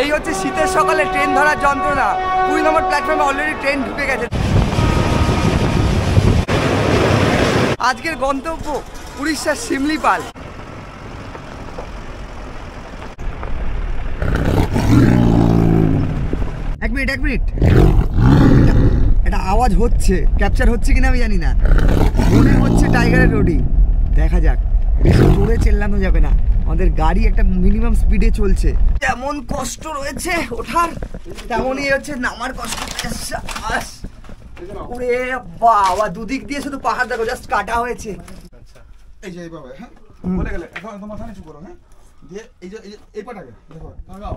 এই হচ্ছে শীতের সকালে ট্রেন ধরার যন্ত্রণা। 2 নম্বর প্ল্যাটফর্মে অলরেডি ট্রেন ঢুকে গেছে। আজকের গন্তব্য উড়িষ্যার শিমলিপাল। এক মিনিট এটা আওয়াজ হচ্ছে, ক্যাপচার হচ্ছে কিনা আমি জানি না। মনে হচ্ছে টাইগারের রোডি। দেখা যাক, বেশি জোরে চেল্লানো যাবে না, আমাদের গাড়ি একটা মিনিমাম স্পিডে চলছে। যেমন কষ্ট রয়েছে ওঠার, তেমনই হচ্ছে নামার কষ্ট। ওরে বাবা, দুদিক দিয়ে শুধু পাহাড় দেখো, জাস্ট কাটা হয়েছে। এই যে এইভাবে, হ্যাঁ বলে গেলে এখন তো মাথা নিচু করো, হ্যাঁ দিয়ে এই যে এই পাটাকে দেখো লাগাও,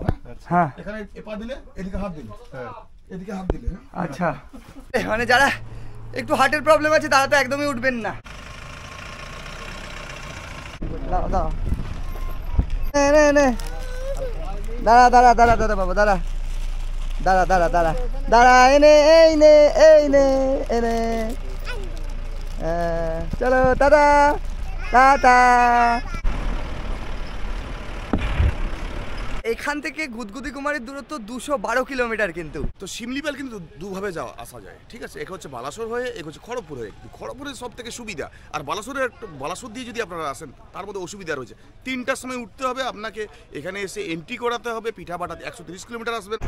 হ্যাঁ এখানে এই পা দিলে এদিকে হাত দিলে, হ্যাঁ এদিকে হাত দিলে। আচ্ছা, মানে যারা একটু হার্টের প্রবলেম আছে তারা তো একদমই উঠবেন না। দাঁড়া বাবা, দাঁড়া এনে চলো দাদা টাটা। এখান থেকে গুদগুদি কুমারীর দূরত্ব 212 কিলোমিটার। কিন্তু তো শিমলিপাল কিন্তু দুভাবে আসা যায়, ঠিক আছে? এক হচ্ছে বালাসোর হয়ে, এক হচ্ছে খড়গপুর হয়ে। খড়গপুরের সব থেকে সুবিধা, আর বালাসোর দিয়ে যদি আপনারা আসেন তার মধ্যে অসুবিধা রয়েছে। 3টার সময় উঠতে হবে আপনাকে, এখানে এসে এন্ট্রি করাতে হবে। পিঠাপাটা 130 কিলোমিটার আসবেন।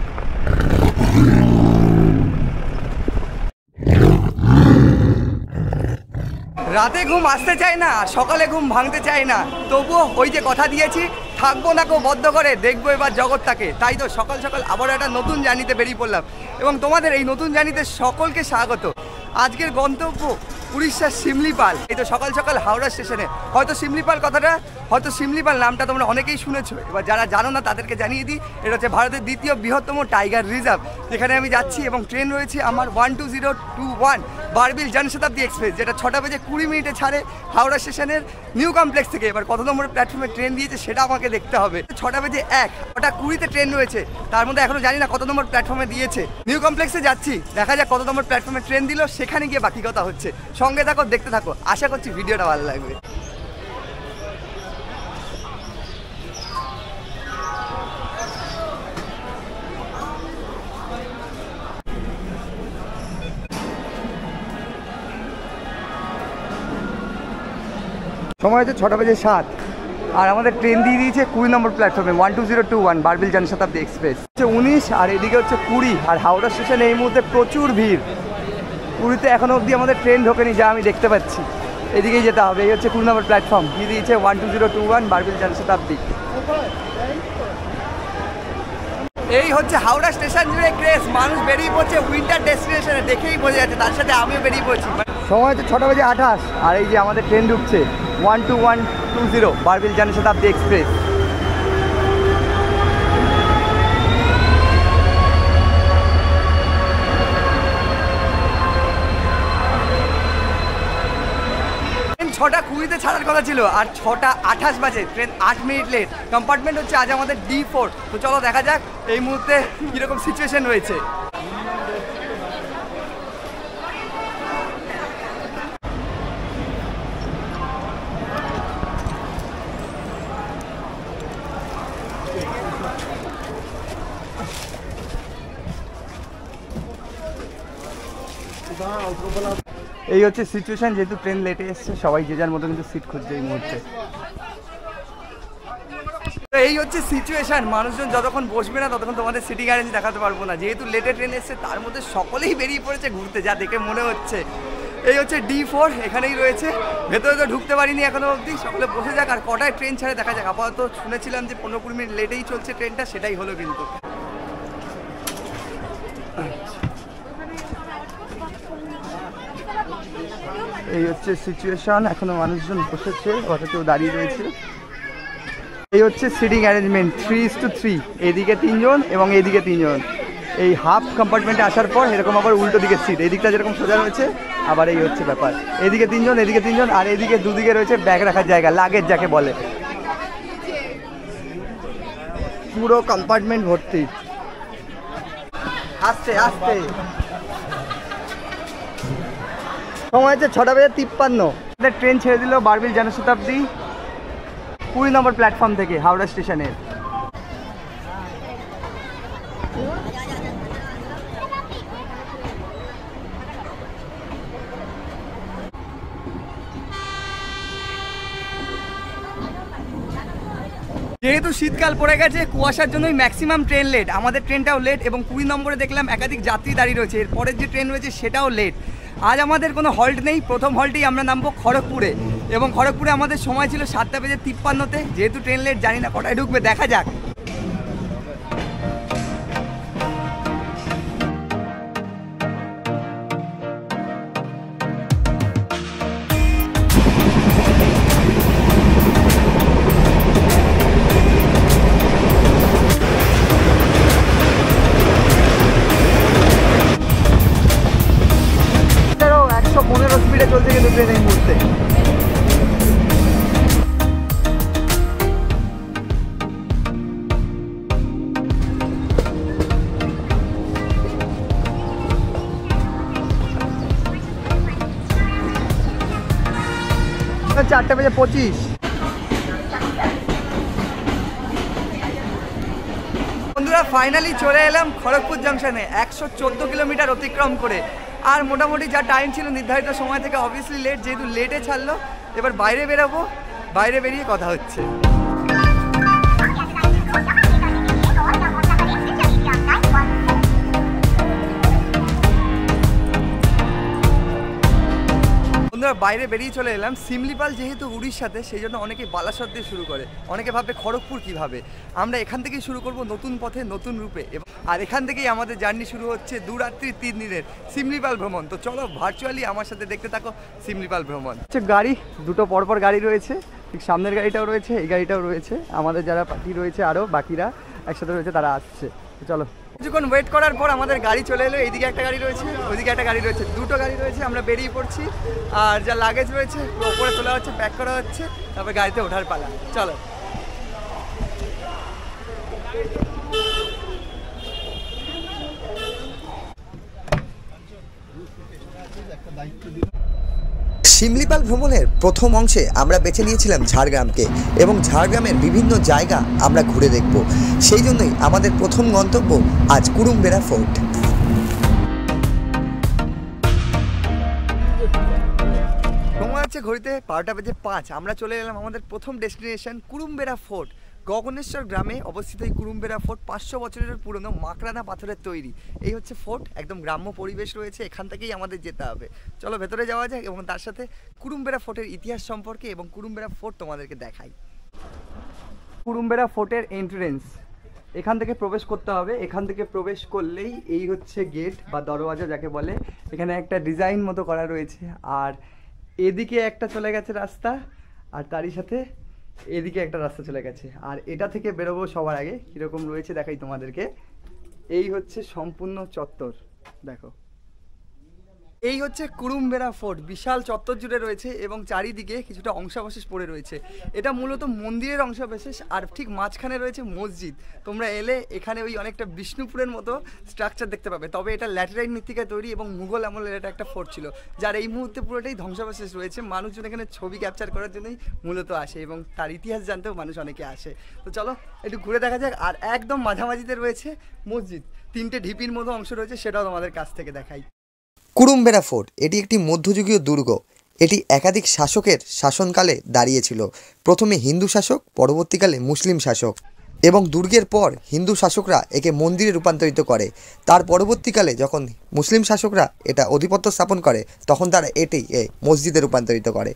রাতে ঘুম আসতে চায় না, সকালে ঘুম ভাঙতে চায় না, তবুও ওই যে কথা দিয়েছি, থাকবো না কেউ বদ্ধ করে, দেখবো এবার জগৎটাকে। তাই তো সকাল সকাল আবার একটা নতুন জার্নিতে বেরিয়ে পড়লাম এবং তোমাদের এই নতুন জার্নিতে সকলকে স্বাগত। আজকের গন্তব্য উড়িষ্যার শিমলিপাল। এই তো সকাল সকাল হাওড়া স্টেশনে। হয়তো শিমলিপাল নামটা তোমরা অনেকেই শুনেছো, এবার যারা জানো না তাদেরকে জানিয়ে দিই, এটা হচ্ছে ভারতের দ্বিতীয় বৃহত্তম টাইগার রিজার্ভ, যেখানে আমি যাচ্ছি। এবং ট্রেন রয়েছে আমার 12021 বারবিল জনশতাব্দী এক্সপ্রেস, যেটা 6টা বেজে 20 মিনিটে ছাড়ে হাওড়া স্টেশনের নিউ কমপ্লেক্স থেকে। এবার কত নম্বর প্ল্যাটফর্মে ট্রেন দিয়েছে সেটা আমাকে দেখতে হবে। 6টা বেজে 6টা 20-তে ট্রেন রয়েছে, তার মধ্যে এখনো জানি না কত নম্বর প্ল্যাটফর্মে দিয়েছে। নিউ কমপ্লেক্সে যাচ্ছি, দেখা যাক কত নম্বর প্ল্যাটফর্মে ট্রেন দিল, সেখানে গিয়ে বাকি কথা হচ্ছে। সঙ্গে থাকো, দেখতে থাকো, আশা করছি ভিডিওটা ভালো লাগবে। সময় হচ্ছে 6টা বেজে 7, আর আমাদের ট্রেন দিয়ে দিয়েছে 20 নম্বর প্ল্যাটফর্মে 12021 বারবিল জনশতাব্দী এক্সপ্রেস। হচ্ছে 19 আর এদিকে হচ্ছে 20। আর হাওড়া স্টেশনে এই মুহূর্তে প্রচুর ভিড়। 20-তে এখনো অবধি আমাদের ট্রেন ঢোকেনি, যা আমি দেখতে পাচ্ছি। এদিকেই যেতে হবে। এই হচ্ছে 20 নম্বর প্ল্যাটফর্ম, দিয়ে দিয়েছে 12021 বারবিল জনশতাব্দী। এই হচ্ছে হাওড়া স্টেশন জুড়ে ক্রেজ, মানুষ বেরিয়ে পড়ছে উইন্টার ডেস্টিনেশনে, দেখেই বোঝা যাচ্ছে। তার সাথে আমিও বেরিয়ে পড়ছি। সময় হচ্ছে 6টা বেজে 28, আর এই যে আমাদের ট্রেন ঢুকছে 12120 বারবিল জনশতাব্দী এক্সপ্রেস। ট্রেন 6টা 20-তে ছাড়ার কথা ছিল, আর 6টা 28 বাজে, ট্রেন 8 মিনিট লেট। কম্পার্টমেন্ট হচ্ছে আজ আমাদের D4। তো চলো দেখা যাক এই মুহূর্তে কীরকম সিচুয়েশন রয়েছে। এই হচ্ছে সিচুয়েশন, যেহেতু ট্রেন লেটে এসছে, সবাই যে যার মতো কিন্তু সিট খুঁজছে এই মুহূর্তে। এই হচ্ছে সিচুয়েশন, মানুষজন যতক্ষণ বসবে না ততক্ষণ তোমাদের সিটিং অ্যারেঞ্জ দেখাতে পারবো না। যেহেতু লেটে ট্রেন এসছে, তার মধ্যে সকলেই বেরিয়ে পড়েছে ঘুরতে, যা দেখে মনে হচ্ছে। এই হচ্ছে D4, এখানেই রয়েছে। ভেতরে তো ঢুকতে পারিনি এখনো অবধি, সকলে বসে যাক, আর কটায় ট্রেন ছাড়ে দেখা যাক। আপাতত শুনেছিলাম যে 15-20 মিনিট লেটেই চলছে ট্রেনটা, সেটাই হলো কিন্তু। এই হচ্ছে সিচুয়েশন, এখনো মানুষজন বসেছে, অথচ কেউ দাঁড়িয়ে রয়েছে। এই হচ্ছে সিটিং অ্যারেঞ্জমেন্ট 3:3, এদিকে 3 জন এবং এদিকে 3 জন। এই হাফ কম্পার্টমেন্টে আসার পর এরকম আবার উল্টো দিকে সিট, এই দিকটা যেরকম সোজা রয়েছে, আবার এই হচ্ছে ব্যাপার। এদিকে 3 জন, এদিকে 3 জন, আর এদিকে দুদিকে রয়েছে ব্যাগ রাখার জায়গা, লাগেজ যাকে বলে। পুরো কম্পার্টমেন্ট ভর্তি। আস্তে আস্তে। সময় হচ্ছে 6টা বেজে 53। ট্রেন ছেড়ে দিল বারবিল জনশতাব্দী 20 নম্বর প্ল্যাটফর্ম থেকে হাওড়া স্টেশনের। যেহেতু শীতকাল পড়ে গেছে, কুয়াশার জন্যই ম্যাক্সিমাম ট্রেন লেট। আমাদের ট্রেনটাও লেট এবং 20 নম্বরে দেখলাম একাধিক যাত্রী দাঁড়িয়ে রয়েছে। এর পরের যে ট্রেন রয়েছে সেটাও লেট। আজ আমাদের কোনো হল্ট নেই। প্রথম হল্টেই আমরা নামবো খড়গপুরে, এবং খড়গপুরে আমাদের সময় ছিল 7:53। যেহেতু ট্রেন লেট, জানি না কটায় ঢুকবে, দেখা যাক। চলছে কিন্তু ট্রেন এই মুহূর্তে। না, 4:25। বন্ধুরা, ফাইনালি চলে এলাম খড়গপুর জাংশনে 114 কিলোমিটার অতিক্রম করে। আর মোটামুটি যা টাইম ছিল নির্ধারিত সময় থেকে অবভিয়াসলি লেট, যেহেতু লেটে ছাড়লো। এবার বাইরে বেরোবো, বাইরে বেরিয়ে কথা হচ্ছে। বন্ধুরা, বাইরে বেরিয়ে চলে এলাম। সিমলিপাল যেহেতু উড়িষ্যাতে, সেই জন্য অনেকে বালাসর দিয়ে শুরু করে। অনেকে ভাববে খড়গপুর কীভাবে। আমরা এখান থেকেই শুরু করব, নতুন পথে নতুন রূপে। আর এখান থেকেই আমাদের জার্নি শুরু হচ্ছে 2 রাত্রি 3 দিনের সিমলিপাল ভ্রমণ। তো চলো ভার্চুয়ালি আমার সাথে দেখতে থাকো সিমলিপাল ভ্রমণ। গাড়ি দুটো পরপর গাড়ি রয়েছে, ঠিক সামনের গাড়িটাও রয়েছে, এই গাড়িটাও রয়েছে। আমাদের যারা পার্টি রয়েছে আরও বাকিরা একসাথে রয়েছে, তারা আসছে। চলো, কিছুক্ষণ ওয়েট করার পর আমাদের গাড়ি চলে এলো। এইদিকে একটা গাড়ি রয়েছে, ওইদিকে একটা গাড়ি রয়েছে, দুটো গাড়ি রয়েছে। আমরা বেরিয়ে পড়ছি। আর যা লাগেজ রয়েছে ওপরে তোলা হচ্ছে, প্যাক করা হচ্ছে, তারপরে গাড়িতে ওঠার পালা। চলো। সিমলিপাল ভ্রমণের প্রথম অংশে আমরা বেছে নিয়েছিলাম ঝাড়গ্রামকে, এবং ঝাড়গ্রামের বিভিন্ন জায়গা আমরা ঘুরে দেখব। সেই জন্যই আমাদের প্রথম গন্তব্য আজ কুরুমবেড়া ফোর্ট। সময় হচ্ছে ঘড়িতে 12:05। আমরা চলে এলাম আমাদের প্রথম ডেস্টিনেশন কুরুমবেড়া ফোর্ট। গগনেশ্বর গ্রামে অবস্থিত এই কুরুমবেড়া ফোর্ট 500 বছরের পুরনো মাকড়ানা পাথরের তৈরি। এই হচ্ছে ফোর্ট, একদম গ্রাম্য পরিবেশ রয়েছে। এখান থেকেই আমাদের যেতে হবে। চলো ভেতরে যাওয়া যাক এবং তার সাথে কুরুমবেড়া ফোর্টের ইতিহাস সম্পর্কে এবং কুরুমবেড়া ফোর্ট তোমাদেরকে দেখাই। কুরুমবেড়া ফোর্টের এন্ট্রেন্স, এখান থেকে প্রবেশ করতে হবে। এখান থেকে প্রবেশ করলেই এই হচ্ছে গেট বা দরওয়াজা যাকে বলে। এখানে একটা ডিজাইন মতো করা রয়েছে, আর এদিকে একটা চলে গেছে রাস্তা, আর তারই সাথে এদিকে একটা রাস্তা চলে গেছে। আর এটা থেকে বেরোবো সবার আগে কীরকম রয়েছে দেখাই তোমাদেরকে। এই হচ্ছে সম্পূর্ণ চত্বর, দেখো। এই হচ্ছে কুরুমবেড়া ফোর্ট, বিশাল চত্বর জুড়ে রয়েছে এবং চারিদিকে কিছুটা অংশাবশেষ পড়ে রয়েছে। এটা মূলত মন্দিরের অংশবিশেষ, আর ঠিক মাঝখানে রয়েছে মসজিদ। তোমরা এলে এখানে ওই অনেকটা বিষ্ণুপুরের মতো স্ট্রাকচার দেখতে পাবে। তবে এটা ল্যাটেরাইট মৃত্তিকায় তৈরি এবং মুঘল আমলের এটা একটা ফোর্ট ছিল, যার এই মুহূর্তে পুরোটাই ধ্বংসাবশেষ রয়েছে। মানুষজন এখানে ছবি ক্যাপচার করার জন্যই মূলত আসে এবং তার ইতিহাস জানতেও মানুষ অনেকে আসে। তো চলো একটু ঘুরে দেখা যাক। আর একদম মাঝামাঝিতে রয়েছে মসজিদ, 3টে ঢিপির মতো অংশ রয়েছে, সেটাও তোমাদের কাছ থেকে দেখাই। কুরুমবেড়া ফোর্ট এটি একটি মধ্যযুগীয় দুর্গ। এটি একাধিক শাসকের শাসনকালে দাঁড়িয়েছিল। প্রথমে হিন্দু শাসক, পরবর্তীকালে মুসলিম শাসক, এবং দুর্গের পর হিন্দু শাসকরা একে মন্দিরে রূপান্তরিত করে। তার পরবর্তীকালে যখন মুসলিম শাসকরা এটা আধিপত্য স্থাপন করে, তখন তারা এটি মসজিদে রূপান্তরিত করে।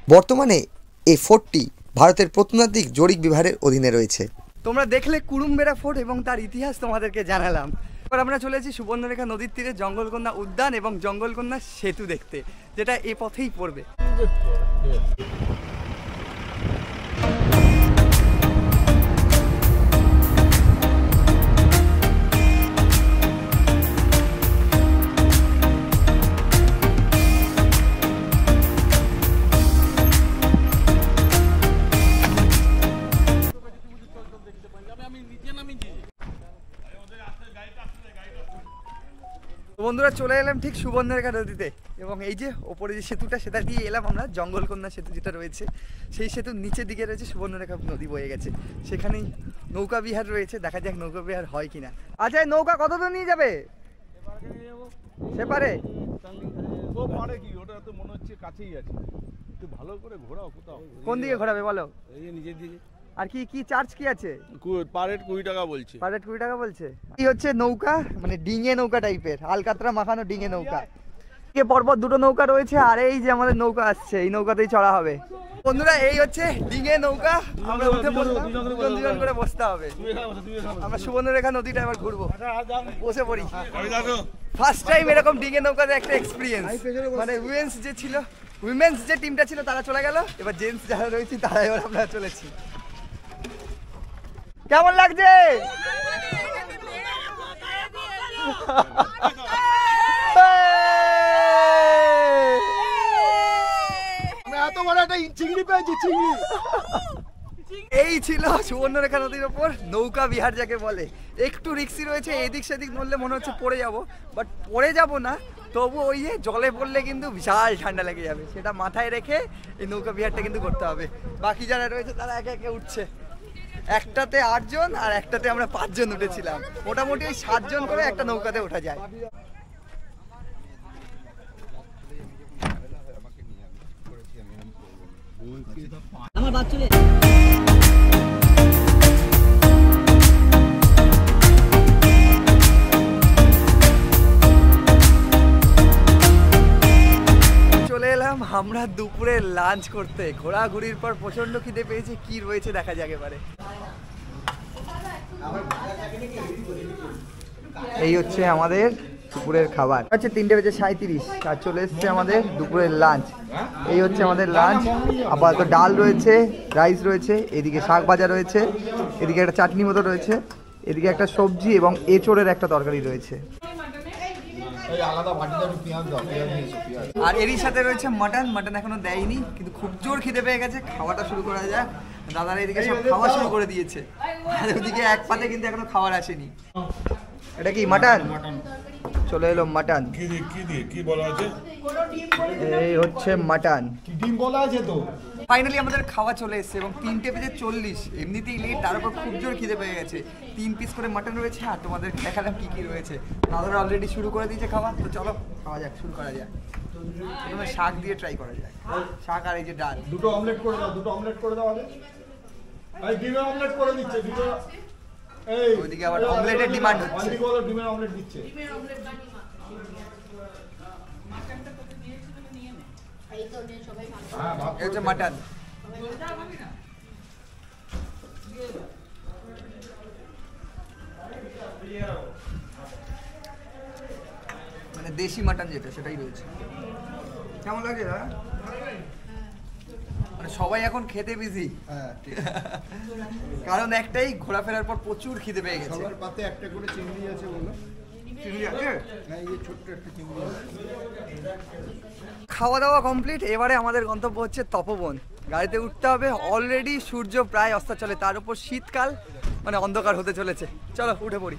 বর্তমানে এই ফোর্টটি ভারতের প্রত্নতাত্ত্বিক জরিপ বিভাগের অধীনে রয়েছে। তোমরা দেখলে কুরুমবেড়া ফোর্ট এবং তার ইতিহাস তোমাদেরকে জানালাম। এবার আমরা চলে এসেছি সুবর্ণরেখা নদীর তীরে জঙ্গলকন্যা উদ্যান এবং জঙ্গলকন্যা সেতু দেখতে, যেটা এ পথেই পড়বে। বন্ধুরা চলে এলাম ঠিক সুবর্ণরেখা নদীতে, এবং এই যে ওপরে যে সেতুটা সেটা দিয়ে এলাম আমরা, জঙ্গলকন্যা সেতু যেটা রয়েছে সেই সেতুর নিচের দিকে রয়েছে সুবর্ণরেখা নদী বয়ে গেছে, সেখানেই নৌকা বিহার রয়েছে। দেখা যাক নৌকা বিহার হয় কিনা। আচ্ছা এই নৌকা কত দূর নিয়ে যাবে? সেপারে ও পারে কি, ওটা তো মনে হচ্ছে কাছেই আছে, একটু ভালো করে ঘোরাও কোথাও। কোন দিকে ঘোরাবে বলো? এই যে নিজের দিকে। আর কি কি চার্জ কি আছে? পার হেড 20 টাকা বলছে। পার হেড 20 টাকা বলছে। কি হচ্ছে নৌকা, মানে ডিঙে নৌকা টাইপের, আলকাতরা মাখানো ডিঙে নৌকা। কে পরপর দুটো নৌকা রয়েছে, আর এই যে আমাদের নৌকা আসছে, এই নৌকাতেই চড়া হবে। বন্ধুরা এই হচ্ছে ডিঙে নৌকা, আমরা উঠে পড়লাম, দুজন করে বসতে হবে। আমরা সুবর্ণরেখা নদীটা এবার ঘুরবো, বসে পড়ি। ফার্স্ট টাইম এরকম ডিঙে নৌকাতে একটা এক্সপিরিয়েন্স। মানে উইমেন্স যে টিমটা ছিল তারা চলে গেল, এবার জেন্টস যারা রয়েছে তারা এবার আমরা চলেছি। কেমন লাগছে? এত বড় একটা চিংড়ি পেয়েছি, চিংড়ি। এই ছিল সুবর্ণরেখা নদীর ওপর নৌকা বিহার যাকে বলে। একটু রিক্সি রয়েছে, এদিক সেদিক নড়লে মনে হচ্ছে পড়ে যাব, বাট পড়ে যাব না, তবু ওই যে জলে পড়লে কিন্তু বিশাল ঠান্ডা লেগে যাবে, সেটা মাথায় রেখে এই নৌকা বিহারটা কিন্তু করতে হবে। বাকি যারা রয়েছে তারা একে একে উঠছে, একটাতে 8 জন আর একটাতে আমরা 5 জন উঠেছিলাম। মোটামুটি ওই 7 জন করে একটা নৌকাতে ওঠা যায়। আমার বাচ্চা চলে এলাম আমরা দুপুরে লাঞ্চ করতে। ঘোরাঘুরির পর প্রচন্ড খিদে পেয়েছে, কি রয়েছে দেখা যাক এবারে। এই হচ্ছে আমাদের দুপুরের খাবার, হচ্ছে 3:37 আর চলে এসছে আমাদের দুপুরের লাঞ্চ। এই হচ্ছে আমাদের লাঞ্চ। আপাতত ডাল রয়েছে, রাইস রয়েছে, এদিকে শাক ভাজা রয়েছে, এদিকে একটা চাটনি মতো রয়েছে, এদিকে একটা সবজি এবং এঁচোড়ের একটা তরকারি রয়েছে, আর এরই সাথে রয়েছে মাটন। মাটন এখনো দেয়নি, কিন্তু খুব জোর খিদে পেয়ে গেছে, খাওয়াটা শুরু করা যাক। দাদারা এদিকে সব খাওয়া শুরু করে দিয়েছে, আর ওদিকে এক পাতে কিন্তু এখনো খাবার আসেনি। এটা কি মাটন? চলে এলো মাটন। কি বলা আছে? এই হচ্ছে মাটন। কি ডিম বলা আছে তো? ফাইনালি আমাদের খাওয়া চলে এসেছে, এবং 3:40, এমনিতেই লেট, তার উপর খুব জোর খিদে পেয়ে গেছে। 3 পিস করে মাটন রয়েছে, আর তোমাদের দেখালাম কি কি রয়েছে। দাদারা অলরেডি শুরু করে দিয়েছে খাওয়া, তো চলো খাওয়া যাক, শুরু করা যাক। প্রথমে শাক দিয়ে ট্রাই করা যায়, শাক আর এই যে ডাল। দুটো অমলেট করে দাও, দুটো অমলেট করে দাও আগে। এই ডিমের অমলেট করে দিচ্ছে, দুটো। এই ওইদিকে আবার অমলেটের ডিমান্ড হচ্ছে। আন্টি বলো ডিমের অমলেট দিচ্ছে। এই হচ্ছে মাটন। মানে দেশি মাটন যেটা, সেটাই রয়েছে। কেমন লাগছে দাদা? মানে সবাই এখন খেতে বিজি, কারণ একটাই, ঘোরাফেরার পর প্রচুর খিদে পেয়ে গেছে। সবার পাতে একটা করে চিংড়ি আছে বলো। চিংড়ি আছে? না, এই যে ছোট্ট একটা চিংড়ি আছে। খাওয়া দাওয়া কমপ্লিট, এবারে আমাদের গন্তব্য হচ্ছে তপবন। গাড়িতে উঠতে হবে, অলরেডি সূর্য প্রায় অস্তাচলে, তার উপর শীতকাল, মানে অন্ধকার হতে চলেছে। চলো উঠে পড়ি।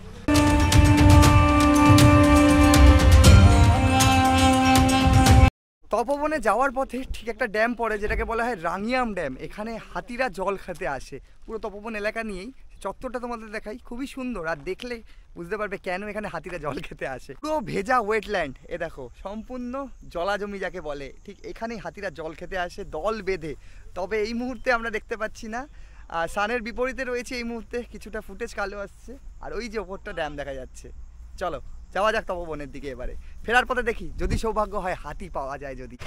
তপবনে যাওয়ার পথে ঠিক একটা ড্যাম পড়ে, যেটাকে বলা হয় রাঙিয়াম ড্যাম। এখানে হাতিরা জল খেতে আসে। পুরো তপবন এলাকা নিয়েই চত্বরটা তোমাদের দেখাই, খুবই সুন্দর, আর দেখলে বুঝতে পারবে কেন এখানে হাতিরা জল খেতে আসে। পুরো ভেজা ওয়েটল্যান্ড, এ দেখো, সম্পূর্ণ জলাজমি যাকে বলে, ঠিক এখানেই হাতিরা জল খেতে আসে দল বেঁধে। তবে এই মুহূর্তে আমরা দেখতে পাচ্ছি না, আর সানের বিপরীতে রয়েছে এই মুহূর্তে কিছুটা ফুটেজ কালো আসছে, আর ওই যে ওপরটা ড্যাম দেখা যাচ্ছে। চলো যাওয়া যাক তপবনের দিকে এবারে। ফেরার পথে দেখি যদি সৌভাগ্য হয় হাতি পাওয়া যায় যদি।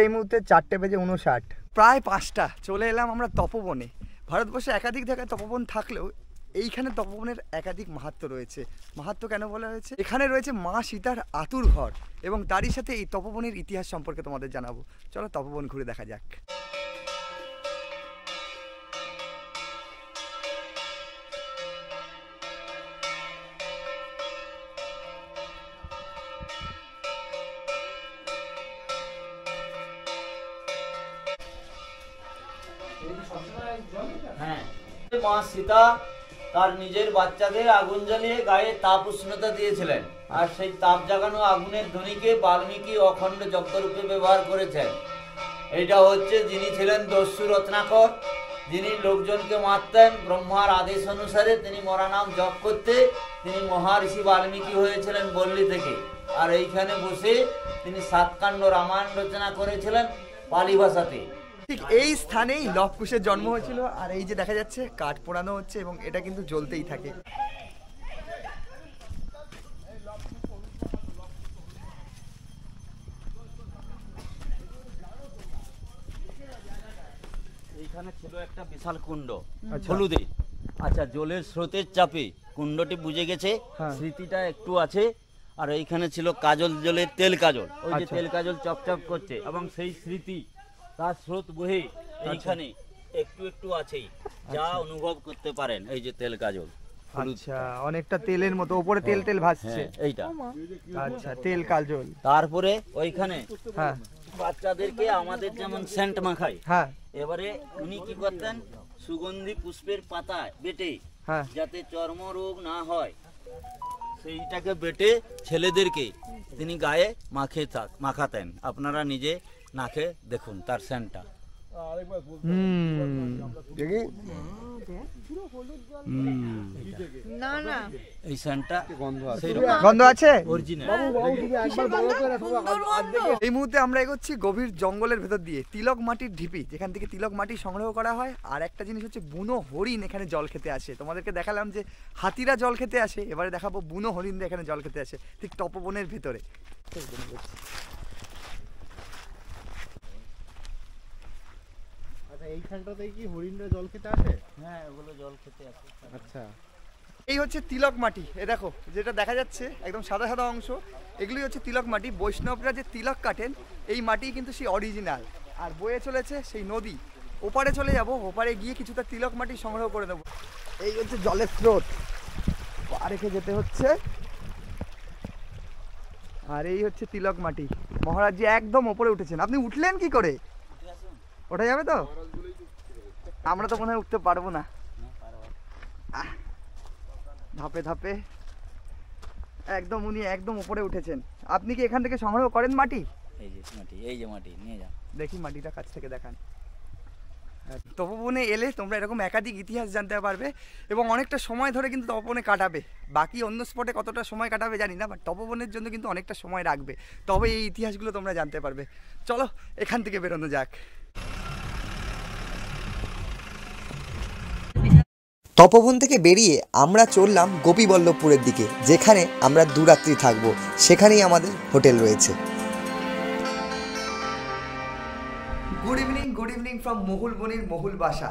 এই মুহূর্তে 4:59, প্রায় 5টা। চলে এলাম আমরা তপবনে। ভারতবর্ষে একাধিক জায়গায় তপবন থাকলেও এইখানে তপবনের একাধিক মাহাত্ম্য রয়েছে। মাহাত্ম্য কেন বলা হয়েছে? এখানে রয়েছে মা সীতার আতুর ঘর, এবং তারই সাথে এই তপবনের ইতিহাস সম্পর্কে তোমাদের জানাবো। চলো তপবন ঘুরে দেখা যাক। হ্যাঁ, মা সীতা তার নিজের বাচ্চাদের আগুন জ্বালিয়ে গায়ে তাপ উষ্ণতা দিয়েছিলেন, আর সেই তাপ জাগানো আগুনের ধ্বনিকে বাল্মীকি অখণ্ড যজ্ঞরূপে ব্যবহার করেছেন। এটা হচ্ছে যিনি ছিলেন দস্যু রত্নাকর, যিনি লোকজনকে মারতেন ব্রহ্মার আদেশ অনুসারে। তিনি মরা নাম জপ করতে তিনি মহর্ষি বাল্মীকি হয়েছিলেন বল্লী থেকে। আর এইখানে বসে তিনি সাতকাণ্ড রামায়ণ রচনা করেছিলেন পালি ভাষাতে। ঠিক এই স্থানেই লব কুশের জন্ম হয়েছিল। আর এই যে দেখা যাচ্ছে কাঠ পোড়ানো হচ্ছে এবং এটা কিন্তু জ্বলতেই থাকে। এইখানে ছিল একটা বিশাল কুণ্ড হলুদে। আচ্ছা, জলের স্রোতের চাপে কুণ্ডটি বুঝে গেছে, স্মৃতিটা একটু আছে। আর এইখানে ছিল কাজল জলের তেল কাজল, ওই যে তেল কাজল চপচপ করছে, এবং সেই স্মৃতি তার স্রোত বহে এইখানে একটু একটু আছেই, যা অনুভব করতে পারেন। এই যে তেল কাজল, আচ্ছা, অনেকটা তেলের মতো উপরে তেল তেল ভাসছে, এইটা আচ্ছা তেল কাজল। তারপরে ওইখানে হ্যাঁ, বাচ্চাদেরকে আমাদের যেমন সেন্ট মাখাই, হ্যাঁ, এবারে উনি কি করতেন, সুগন্ধি পুষ্পের পাতায় বেটে, হ্যাঁ, যাতে চর্মরোগ না হয় সেইটাকে বেটে ছেলেদেরকে তিনি গায়ে মাখাতেন। আপনারা নিজে নাকে দেখুন তার সেন্টটা। এই সেন্টটা গন্ধ আছে অরিজিনাল। এই মুহূর্তে আমরা এগোচ্ছি গভীর জঙ্গলের ভেতর দিয়ে, তিলক মাটির ঢিপি, যেখান থেকে তিলক মাটি সংগ্রহ করা হয়। আর একটা জিনিস হচ্ছে বুনো হরিণ এখানে জল খেতে আসে। তোমাদেরকে দেখালাম যে হাতিরা জল খেতে আসে, এবারে দেখাবো বুনো হরিণরা এখানে জল খেতে আসে, ঠিক তপবনের ভেতরে। এইখানটাতেই কি হরিণরা জল খেতে আসে? হ্যাঁ, ওগুলো জল খেতে আসে। আচ্ছা, এই হচ্ছে তিলক মাটি। এ দেখো যেটা দেখা যাচ্ছে একদম সাদা সাদা অংশ, এগুলোই হচ্ছে তিলক মাটি। বৈষ্ণবরা যে তিলক কাটেন এই মাটি কিন্তু সেই অরিজিনাল। আর বয়ে চলেছে সেই নদী, ওপারে চলে যাব, ওপারে গিয়ে কিছুটা তিলক মাটি সংগ্রহ করে নেব। এই হচ্ছে জলের স্রোত, পা রেখে যেতে হচ্ছে। আর এই হচ্ছে তিলক মাটি। মহারাজজি একদম ওপরে উঠেছেন। আপনি উঠলেন কি করে? ওঠা যাবে তো? আমরা তো মনে হয় উঠতে পারবো না। ধাপে ধাপে একদম উনি একদম উপরে উঠেছেন। আপনি কি এখান থেকে সংগ্রহ করেন মাটি? এই যে মাটি নিয়ে যান, দেখি মাটিটা কাছ থেকে দেখান। তপবনে এলে তোমরা এরকম একাধিক ইতিহাস জানতে পারবে এবং অনেকটা সময় ধরে কিন্তু তপবনে কাটাবে। বাকি অন্য স্পটে কতটা সময় কাটাবে জানি না, বাট তপবনের জন্য কিন্তু অনেকটা সময় রাখবে, তবে এই ইতিহাসগুলো তোমরা জানতে পারবে। চলো এখান থেকে বেরোনো যাক। তপবন থেকে বেরিয়ে আমরা চললাম গোপীবল্লভপুরের দিকে, যেখানে আমরা 2 রাত্রি থাকবো। সেখানেই আমাদের হোটেল রয়েছে। গুড ইভিনিং ফ্রম মহুল বনির মহুল বাসা।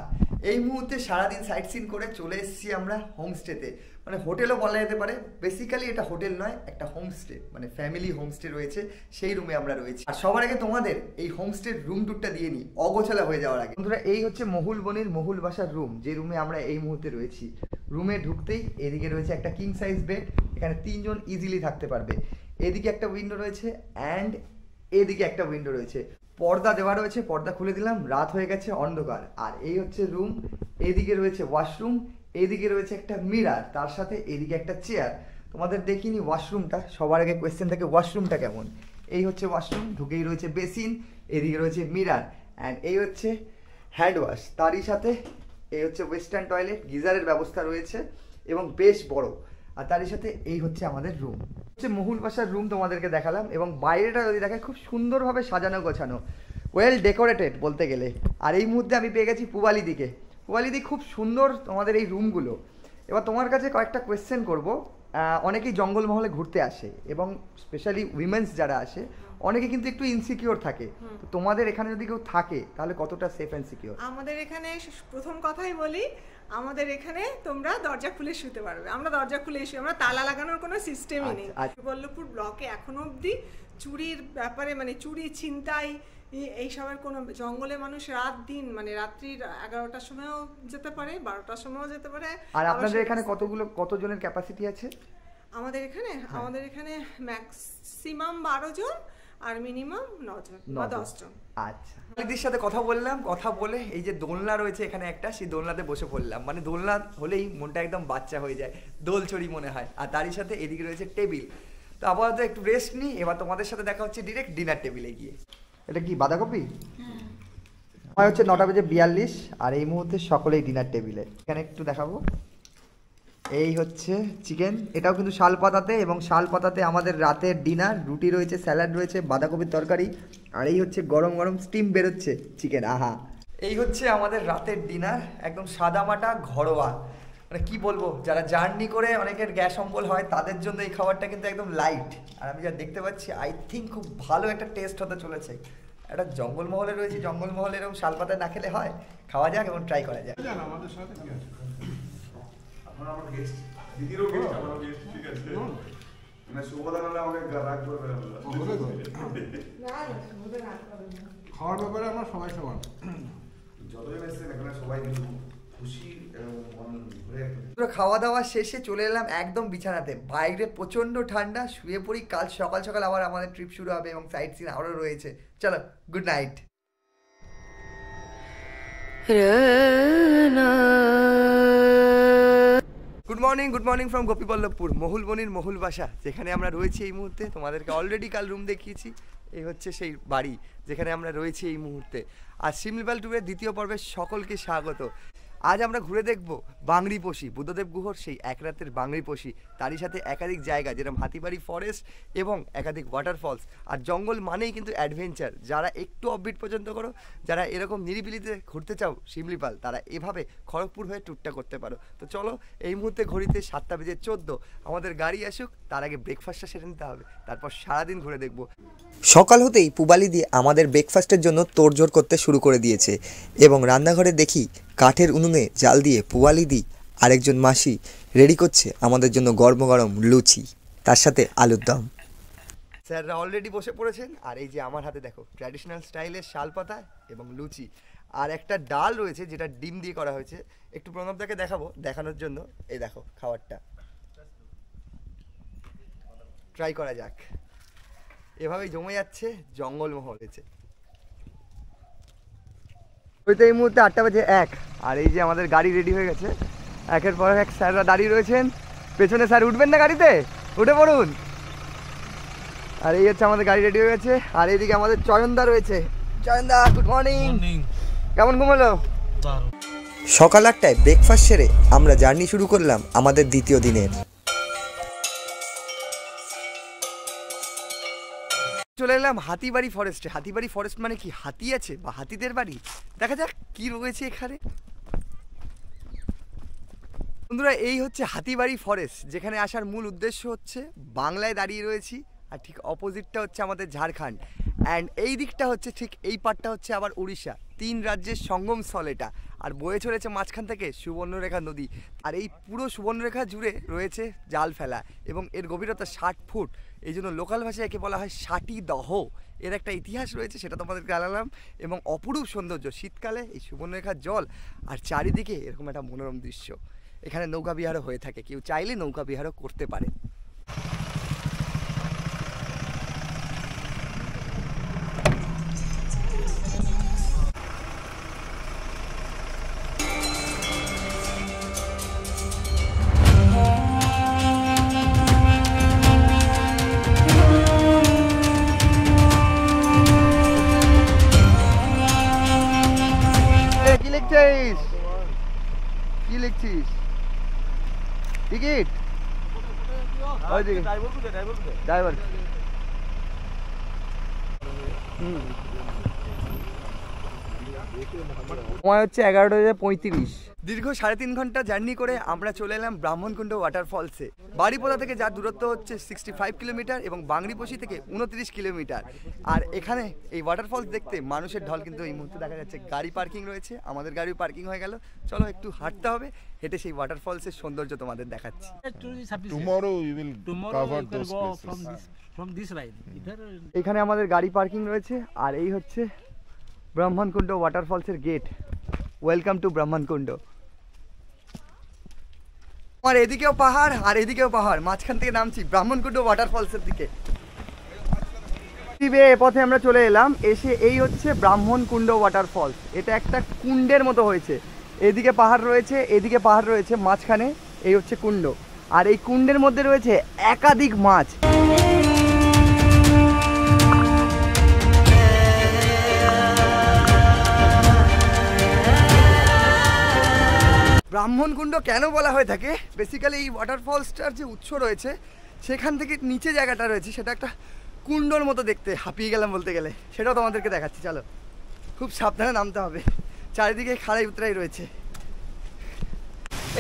এই মুহূর্তে সারাদিন সাইট সিন করে চলে এসেছি আমরা হোমস্টেতে, মানে হোটেলও বলা যেতে পারে। বেসিক্যালি এটা হোটেল নয়, একটা হোমস্টে, মানে ফ্যামিলি হোমস্টে রয়েছে, সেই রুমে আমরা রয়েছি। আর সবার আগে তোমাদের এই হোমস্টের রুম টুরটা দিয়ে নিই অগোছালা হয়ে যাওয়ার আগে। বন্ধুরা, এই হচ্ছে মহুল বনির মহুল বাসার রুম, যে রুমে আমরা এই মুহূর্তে রয়েছি। রুমে ঢুকতেই এদিকে রয়েছে একটা কিং সাইজ বেড, এখানে 3 জন ইজিলি থাকতে পারবে। এদিকে একটা উইন্ডো রয়েছে অ্যান্ড এদিকে একটা উইন্ডো রয়েছে। পর্দা দেওয়া রয়েছে, পর্দা খুলে দিলাম, রাত হয়ে গেছে, অন্ধকার। আর এই হচ্ছে রুম, এদিকে রয়েছে ওয়াশরুম, এদিকে রয়েছে একটা মিরার, তার সাথে এদিকে একটা চেয়ার। তোমাদের দেখিনি ওয়াশরুমটা, সবার আগে কোয়েশ্চেন থাকে ওয়াশরুমটা কেমন। এই হচ্ছে ওয়াশরুম, ঢুকেই রয়েছে বেসিন, এদিকে রয়েছে মিরার অ্যান্ড এই হচ্ছে হ্যান্ড ওয়াশ। তারই সাথে এই হচ্ছে ওয়েস্টার্ন টয়লেট, গিজারের ব্যবস্থা রয়েছে এবং বেশ বড়। আর তারই সাথে এই হচ্ছে আমাদের রুম। হচ্ছে মহুল বাসার রুম তোমাদেরকে দেখালাম, এবং বাইরেটা যদি দেখায় খুব সুন্দরভাবে সাজানো গোছানো, ওয়েল ডেকোরেটেড বলতে গেলে। আর এই মুহূর্তে আমি পেয়ে গেছি পুবালিদিকে। পুবালিদি, খুব সুন্দর তোমাদের এই রুমগুলো। এবার তোমার কাছে কয়েকটা কোয়েশ্চেন করব। অনেকেই জঙ্গলমহলে ঘুরতে আসে এবং স্পেশালি উইমেন্স যারা আসে অনেকে কিন্তু একটু ইনসিকিউর থাকে। তো তোমাদের এখানে যদি কেউ থাকে তাহলে কতটা সেফ অ্যান্ড সিকিউর? আমাদের এখানে প্রথম কথাই বলি, আমাদের এখানে তোমরা দরজা খুলে শুতে পারবে। আমরা দরজা খুলে শুই, আমরা তালা লাগানোর কোনো সিস্টেমই নেই। বল্লভপুর ব্লকে এখনো অবধি চুরির ব্যাপারে, মানে চুরি ছিনতাই এইসবের কোনো, জঙ্গলে মানুষ রাত দিন, মানে রাত্রির 11টার সময়ও যেতে পারে, 12টার সময়ও যেতে পারে। আর আপনাদের এখানে কতজনের ক্যাপাসিটি আছে? আমাদের এখানে ম্যাক্সিমাম 12 জন, আর মিনিমাম 9 জন বা 10 জন। আচ্ছা, দিদির সাথে কথা বললাম, কথা বলে এই যে দোলনা রয়েছে এখানে একটা, সেই দোলনাতে বসে পড়লাম। মানে দোলনা হলেই মনটা একদম বাচ্চা হয়ে যায়, দোলচড়ি মনে হয়। আর তারই সাথে এদিকে রয়েছে টেবিল। তো আপাতত একটু রেস্ট নিই, এবার তোমাদের সাথে দেখা হচ্ছে ডিরেক্ট ডিনার টেবিলে গিয়ে। এটা কি বাঁধাকপি? সময় হচ্ছে 9:42 আর এই মুহূর্তে সকলেই ডিনার টেবিলে। এখানে একটু দেখাবো, এই হচ্ছে চিকেন, এটাও কিন্তু শাল পাতাতে, এবং শাল পাতাতে আমাদের রাতের ডিনার। রুটি রয়েছে, স্যালাড রয়েছে, বাঁধাকপির তরকারি, আর এই হচ্ছে গরম গরম স্টিম বেরোচ্ছে চিকেন। আহা, এই হচ্ছে আমাদের রাতের ডিনার, একদম সাদামাটা ঘরোয়া। মানে কি বলবো, যারা জার্নি করে অনেকের গ্যাস অম্বল হয় তাদের জন্য এই খাবারটা কিন্তু একদম লাইট। আর আমি যা দেখতে পাচ্ছি আই থিঙ্ক খুব ভালো একটা টেস্ট হতে চলেছে। একটা জঙ্গলমহলে রয়েছে, জঙ্গলমহলে এরকম শাল পাতায় না খেলে হয়? খাওয়া যাক এবং ট্রাই করা যাক। আমাদের সাথে কি আছে? আপনারা আমার গেস্ট, দিদিরও গেস্ট, আমারও গেস্ট, ঠিক আছে? মানে শুভদা নাহলে আমাকে রাগ করবে না। খাওয়ার ব্যাপারে আমরা সবাই সমান। যতজন এসেছেন এখানে সবাই কিন্তু খুশি এবং মন ঘুরে। খাওয়া দাওয়া শেষে চলে এলাম একদম বিছানাতে। বাইরে প্রচন্ড ঠান্ডা, শুয়ে পড়ি। কাল সকাল সকাল আবার আমাদের ট্রিপ শুরু হবে এবং সাইট সিন আরও রয়েছে। চলো, good night. Good morning from Gopiballavpur, মহুলবনির মহুল বাসা, যেখানে আমরা রয়েছি এই মুহূর্তে। তোমাদেরকে অলরেডি কাল রুম দেখিয়েছি। এই হচ্ছে সেই বাড়ি যেখানে আমরা রয়েছি এই মুহূর্তে। আর শিমলিপাল ট্যুরের দ্বিতীয় পর্বে সকলকে স্বাগত। আজ আমরা ঘুরে দেখব বাংরিপোষি, বুদ্ধদেব গুহর সেই এক রাতের বাংরিপোষি। তারই সাথে একাধিক জায়গা, যেরকম হাতিবাড়ি ফরেস্ট এবং একাধিক ওয়াটারফলস। আর জঙ্গল মানেই কিন্তু অ্যাডভেঞ্চার। যারা একটু অফবিট পর্যন্ত করো, যারা এরকম নিরিবিলিতে ঘুরতে চাও শিমলিপাল, তারা এভাবে খড়গপুর হয়ে ট্যুরটা করতে পারো। তো চলো, এই মুহূর্তে ঘড়িতে 7:14, আমাদের গাড়ি আসুক, তার আগে ব্রেকফাস্টটা সেরে নিতে হবে, তারপর সারাদিন ঘুরে দেখবো। সকাল হতেই পুবালি দিয়ে আমাদের ব্রেকফাস্টের জন্য তোড়জোড় করতে শুরু করে দিয়েছে, এবং রান্নাঘরে দেখি কাঠের উনুনে জাল দিয়ে পুবালি দি আরেকজন মাসি রেডি করছে আমাদের জন্য গরম গরম লুচি, তার সাথে আলুর দম। স্যাররা অলরেডি বসে পড়েছেন। আর এই যে আমার হাতে দেখো ট্র্যাডিশনাল স্টাইলের শাল পাতা এবং লুচি, আর একটা ডাল রয়েছে যেটা ডিম দিয়ে করা হয়েছে। একটু প্রণবদাকে দেখাবো, দেখানোর জন্য। এই দেখো খাবারটা, ট্রাই করা যাক। এভাবেই জমে যাচ্ছে জঙ্গলমহল হয়েছে। হয়তো এই মুহূর্তে 8:01 আর এই যে আমাদের গাড়ি রেডি হয়ে গেছে। একের পর এক স্যাররা দাঁড়িয়ে রয়েছেন। পেছনে স্যার উঠবেন না গাড়িতে? উঠে পড়ুন। আর এই হচ্ছে আমাদের গাড়ি রেডি হয়ে গেছে। আর এইদিকে আমাদের চয়নদা রয়েছে। চয়নদা, গুড মর্নিং। কেমন ঘুম হলো? সকাল 8টায় ব্রেকফাস্ট সেরে আমরা জার্নি শুরু করলাম আমাদের দ্বিতীয় দিনের। চলে এলাম হাতিবাড়ি ফরেস্টে। হাতিবাড়ি ফরেস্ট মানে কি, হাতি আছে বা হাতিদের বাড়ি? দেখা যাক কি রয়েছে এখানে। বন্ধুরা, এই হচ্ছে হাতিবাড়ি ফরেস্ট, যেখানে আসার মূল উদ্দেশ্য হচ্ছে বাংলায় দাঁড়িয়ে রয়েছি, আর ঠিক অপোজিটটা হচ্ছে আমাদের ঝাড়খণ্ড, অ্যান্ড এই দিকটা হচ্ছে, ঠিক এই পার্টটা হচ্ছে আবার উড়িষ্যা। 3 রাজ্যের সঙ্গমস্থল এটা। আর বয়ে চলেছে মাঝখান থেকে সুবর্ণরেখা নদী। আর এই পুরো সুবর্ণরেখা জুড়ে রয়েছে জাল ফেলা, এবং এর গভীরতা 60 ফুট। এই জন্য লোকাল ভাষায় একে বলা হয় ষাটি দহ। এর একটা ইতিহাস রয়েছে, সেটা তোমাদেরকে জানালাম। এবং অপরূপ সৌন্দর্য, শীতকালে এই সুবর্ণরেখার জল আর চারিদিকে এরকম একটা মনোরম দৃশ্য। এখানে নৌকা বিহারও হয়ে থাকে, কেউ চাইলে নৌকা বিহারও করতে পারে। কি লিখছিস? টিকিট? ড্রাইভার। সময় হচ্ছে 11:35। দীর্ঘ 3.5 ঘন্টা জার্নি করে আমরা চলে এলাম ব্রাহ্মণকুণ্ড ওয়াটারফলসে। বাড়িপোদা থেকে যার দূরত্ব হচ্ছে 65 কিলোমিটার এবং বাংরিপোষি থেকে 29 কিলোমিটার। আর এখানে এই ওয়াটারফলস দেখতে মানুষের ঢল কিন্তু এই মুহূর্তে দেখা যাচ্ছে। গাড়ি পার্কিং রয়েছে, আমাদের গাড়ি পার্কিং হয়ে গেল। চলো একটু হাঁটতে হবে, হেঁটে সেই ওয়াটারফলসের সৌন্দর্য তোমাদের দেখাচ্ছি। Tomorrow we will cover those places. From this ride. এখানে আমাদের গাড়ি পার্কিং রয়েছে। আর এই হচ্ছে ব্রাহ্মণকুণ্ড ওয়াটারফলসের গেট। Welcome to Brahmankund. আর এদিকেও পাহাড় আর এদিকেও পাহাড়, মাঝখান থেকে নামছি ব্রাহ্মণকুণ্ড ওয়াটারফলসের দিকে। এ পথে আমরা চলে এলাম, এসে এই হচ্ছে ব্রাহ্মণ কুণ্ড ওয়াটারফলস। এটা একটা কুণ্ডের মতো হয়েছে, এদিকে পাহাড় রয়েছে, এদিকে পাহাড় রয়েছে, মাঝখানে এই হচ্ছে কুণ্ড, আর এই কুণ্ডের মধ্যে রয়েছে একাধিক মাছ। ব্রাহ্মণ কুণ্ড কেন বলা হয়ে থাকে, বেসিক্যালি এই ওয়াটারফলসটার যে উৎস রয়েছে সেখান থেকে নিচে জায়গাটা রয়েছে সেটা একটা কুণ্ডর মতো দেখতে, হাঁপিয়ে গেলাম বলতে গেলে, সেটাও তোমাদেরকে দেখাচ্ছি। চলো, খুব সাবধানে নামতে হবে, চারিদিকে খাড়াই উতরাই রয়েছে।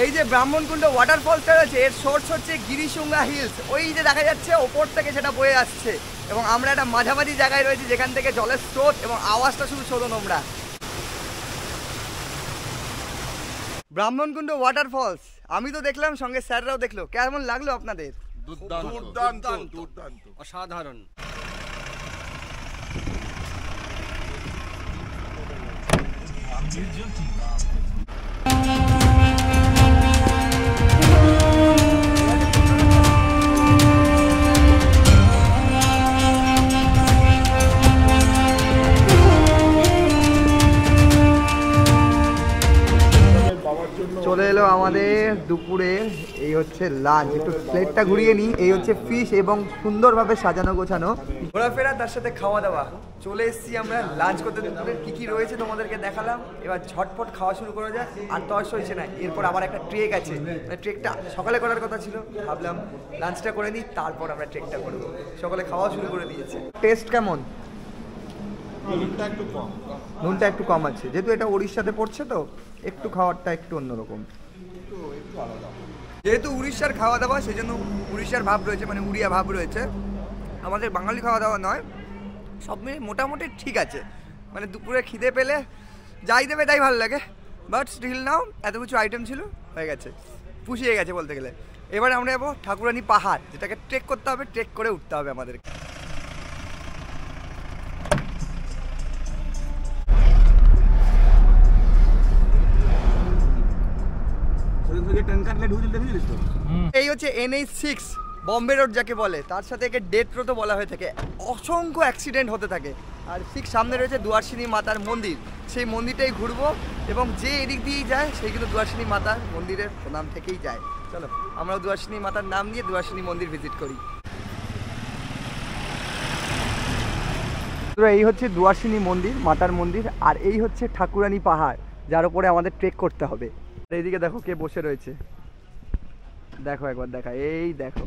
এই যে ব্রাহ্মণকুণ্ড ওয়াটারফলসটা রয়েছে এর সোর্স হচ্ছে গিরিশুঙ্গা হিলস, ওই যে দেখা যাচ্ছে ওপর থেকে সেটা বয়ে আসছে, এবং আমরা একটা মাঝামাঝি জায়গায় রয়েছি যেখান থেকে জলের স্রোত এবং আওয়াজটা শুধু শোধো নোংরা। ব্রাহ্মণকুণ্ড ওয়াটারফলস আমি তো দেখলাম, সঙ্গে স্যাররাও দেখলো, কেমন লাগলো আপনাদের? দুর্দান্ত অসাধারণ। চলে এলো আমাদের দুপুরের এই হচ্ছে লাঞ্চ। একটু প্লেটটা ঘুরিয়ে নিই। এই হচ্ছে ফিশ এবং সুন্দরভাবে সাজানো গোছানো ঘোরাফেরা, তার সাথে খাওয়া দাওয়া। চলে এসেছি আমরা লাঞ্চ করতে। দুপুরের কী কী রয়েছে তোমাদেরকে দেখালাম, এবার ঝটপট খাওয়া শুরু করা যায়। আর তর্স হয়েছে না, এরপর আবার একটা ট্রেক আছে, ট্রেকটা সকালে করার কথা ছিল, ভাবলাম লাঞ্চটা করে নিই তারপর আমরা ট্রেকটা করবো। সকালে খাওয়া শুরু করে দিয়েছে। টেস্ট কেমন? নুনটা একটু কম আছে, যেহেতু এটা উড়িষ্যাতে পড়ছে তো একটু খাওয়ারটা একটু অন্যরকম। যেহেতু উড়িষ্যার খাওয়া দাওয়া সেই জন্য উড়িষ্যার ভাব রয়েছে, মানে উড়িয়া ভাব রয়েছে। আমাদের বাঙালি খাওয়া দাওয়া নয়, সব মিলে মোটামুটি ঠিক আছে। মানে দুপুরে খিদে পেলে যাই দেবে তাই ভালো লাগে, বাট স্টিল নাও এত কিছু আইটেম ছিল, হয়ে গেছে, পুষিয়ে গেছে বলতে গেলে। এবার আমরা যাবো ঠাকুরানী পাহাড়, যেটাকে ট্রেক করতে হবে, ট্রেক করে উঠতে হবে আমাদেরকে। এই হচ্ছে NH6 বম্বে রোড যাকে বলে, তার সাথে একে ডেথ রোডও বলা হয়ে থাকে। অসংখ্য অ্যাক্সিডেন্ট হতে থাকে। আর ঠিক সামনে রয়েছে দুয়ারসিনী মাতার মন্দির, সেই মন্দিরটাই ঘুরবো, এবং যে এদিক দিয়েই যায় সেই কিন্তু দুয়ারসিনী মাতার মন্দিরের নাম থেকেই যায়। চলো আমরাও দুয়ারসিনী মাতার নাম নিয়ে দুয়ারসিনী মন্দির ভিজিট করি। এই হচ্ছে দুয়ারসিনী মন্দির, মাতার মন্দির, আর এই হচ্ছে ঠাকুরানী পাহাড় যার উপরে আমাদের ট্রেক করতে হবে। এইদিকে দেখো কে বসে রয়েছে, দেখো একবার দেখা, এই দেখো,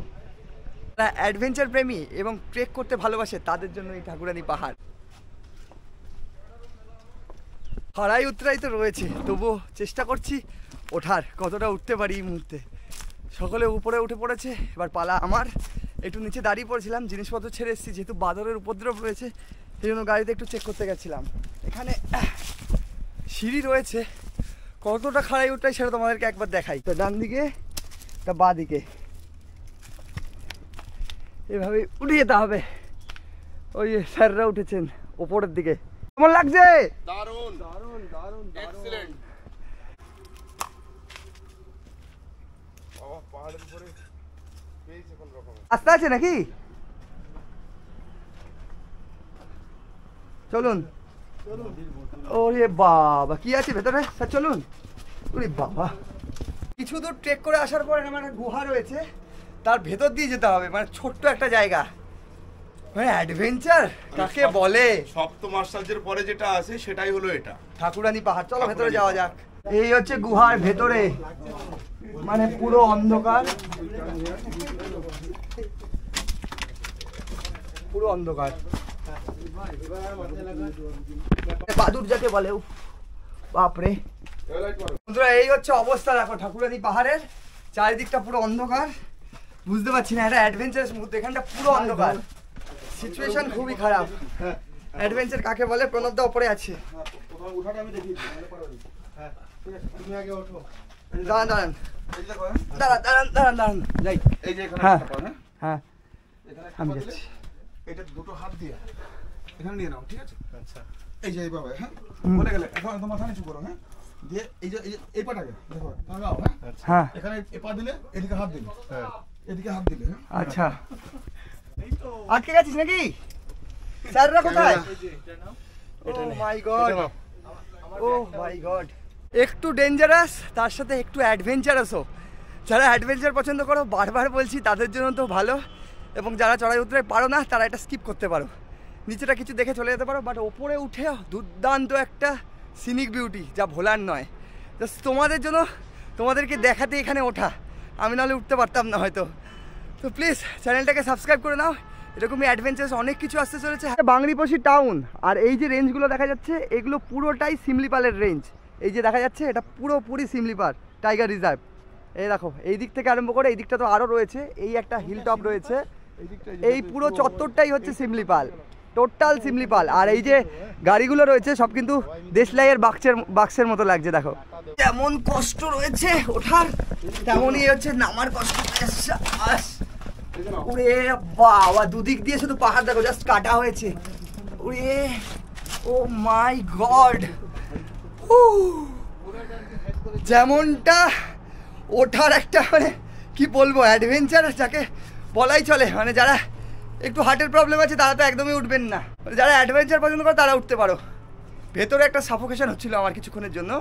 যারা অ্যাডভেঞ্চার প্রেমী এবং ট্রেক করতে ভালোবাসে তাদের জন্য এই ঠাকুরানী পাহাড়। হারাই উতরাই তো রয়েছে, তবুও চেষ্টা করছি ওঠার, কতটা উঠতে পারি এই মুহূর্তে। সকলে উপরে উঠে পড়েছে, এবার পালা আমার। একটু নিচে দাঁড়িয়ে পড়েছিলাম, জিনিসপত্র ছেড়ে এসেছি, যেহেতু বাদরের উপদ্রব রয়েছে সেই জন্য গাড়িতে একটু চেক করতে গেছিলাম। এখানে সিঁড়ি রয়েছে, কতটা খাড়াই উঠটাই সেটা তোমাদেরকে একবার দেখাই। তো ডান দিকে তা বাঁ দিকে এভাবে উঠে যেতে হবে। ওই স্যাররা উঠেছেন ওপরের দিকে। কেমন লাগছে? দারুণ দারুণ দারুণ এক্সিলেন্ট। পাহাড়ের উপরে পেয়েছে কোন রকম রাস্তা আছে নাকি? চলুন। ওরে বাবা, কি আছে ভেতরে? স্যার চলুন। ওরে বাবা, কিছু দূর ট্রেক করে আসার পরে মানে গুহা রয়েছে, তার ভেতর দিয়ে যেতে হবে, মানে ছোট্ট একটা জায়গা। মানে অ্যাডভেঞ্চার কাকে বলে? সপ্ত মার্শালদের পরে যেটা আছে সেটাই হলো এটা, ঠাকুরানী পাহাড়। চলো ভেতরে যাওয়া যাক। এই হচ্ছে গুহার ভেতরে, মানে পুরো অন্ধকার, পুরো অন্ধকার। বাদুর যাকে বলে, বাপরে। বন্ধুরা এই হচ্ছে অবস্থা, দেখো ঠাকুরানী পাহাড়ের চারিদিকটা পুরো অন্ধকার, বুঝতে পারছি না, এটা অ্যাডভেঞ্চারাস মুহূর্ত, এখানটা পুরো অন্ধকার, সিচুয়েশন খুবই খারাপ। অ্যাডভেঞ্চার কাকে বলে? প্রণব দা উপরে আছে। দাঁড়ান দাঁড়ান দাঁড়ান দাঁড়ান দাঁড়ান দাঁড়ান যাই। এই যে এখানে হ্যাঁ একটা পা, হ্যাঁ? হ্যাঁ এখানে একটা আমি পা দিলে, যাচ্ছি। এটা দুটো হাত দিয়ে এখানে নিয়ে নাও, ঠিক আছে? আচ্ছা, এই যে এইভাবে, হ্যাঁ, বলে গেলে এখন তোমার মাথা নিচু করো, হ্যাঁ, দিয়ে এই যে এই পাটাকে দেখো লাগাও, হ্যাঁ, হ্যাঁ এখানে এ পা দিলে এদিকে হাত দিলে, হ্যাঁ, এদিকে হাত দিলে, হ্যাঁ, আচ্ছা। আটকে গেছিস নাকি? স্যাররা কোথায়? ও মাই গড, ও মাই গড। একটু ডেঞ্জারাস, তার সাথে একটু অ্যাডভেঞ্চারাসও। যারা অ্যাডভেঞ্চার পছন্দ করো, বারবার বলছি তাদের জন্য তো ভালো, এবং যারা চড়াই উতরাই পারো না তারা এটা স্কিপ করতে পারো। নিচেটা কিছু দেখে চলে যেতে পারো, বাট ওপরে উঠে দুর্দান্ত একটা সিনিক বিউটি, যা ভোলার নয়। জাস্ট তোমাদের জন্য, তোমাদেরকে দেখাতে এখানে ওঠা, আমি নাহলে উঠতে পারতাম না হয়তো। তো প্লিজ চ্যানেলটাকে সাবস্ক্রাইব করে নাও, এরকমই অ্যাডভেঞ্চার্স অনেক কিছু আসতে চলেছে। বাংরিপোষি টাউন, আর এই যে রেঞ্জগুলো দেখা যাচ্ছে এগুলো পুরোটাই সিমলিপালের রেঞ্জ। এই যে দেখা যাচ্ছে এটা পুরোপুরি সিমলিপাল টাইগার রিজার্ভ। এই দেখো, এই দিক থেকে আরম্ভ করে এই দিকটা তো আরও রয়েছে, এই একটা হিল টপ রয়েছে, এই পুরো চত্বরটাই হচ্ছে সিমলিপাল, টোটাল সিমলিপাল। আর এই যে গাড়িগুলো রয়েছে সব কিন্তু দেশলাইয়ের বাক্সের মতো লাগছে। দেখো যেমন কষ্ট রয়েছে ওঠার, তেমনই হচ্ছে নামার কষ্ট। ওরে বাবা, দুদিক দিয়ে শুধু পাহাড় দেখো, জাস্ট কাটা হয়েছে। ওরে ও মাই গড, যেমনটা ওঠার একটা মানে কি বলবো অ্যাডভেঞ্চার যাকে বলাই চলে। মানে যারা একটু হার্টের প্রবলেম আছে তারা তো একদমই উঠবেন না, যারা অ্যাডভেঞ্চার পছন্দ করে তারা উঠতে পারো। ভেতরে একটা সাফোকেশন হচ্ছিল আমার কিছুক্ষণের জন্য,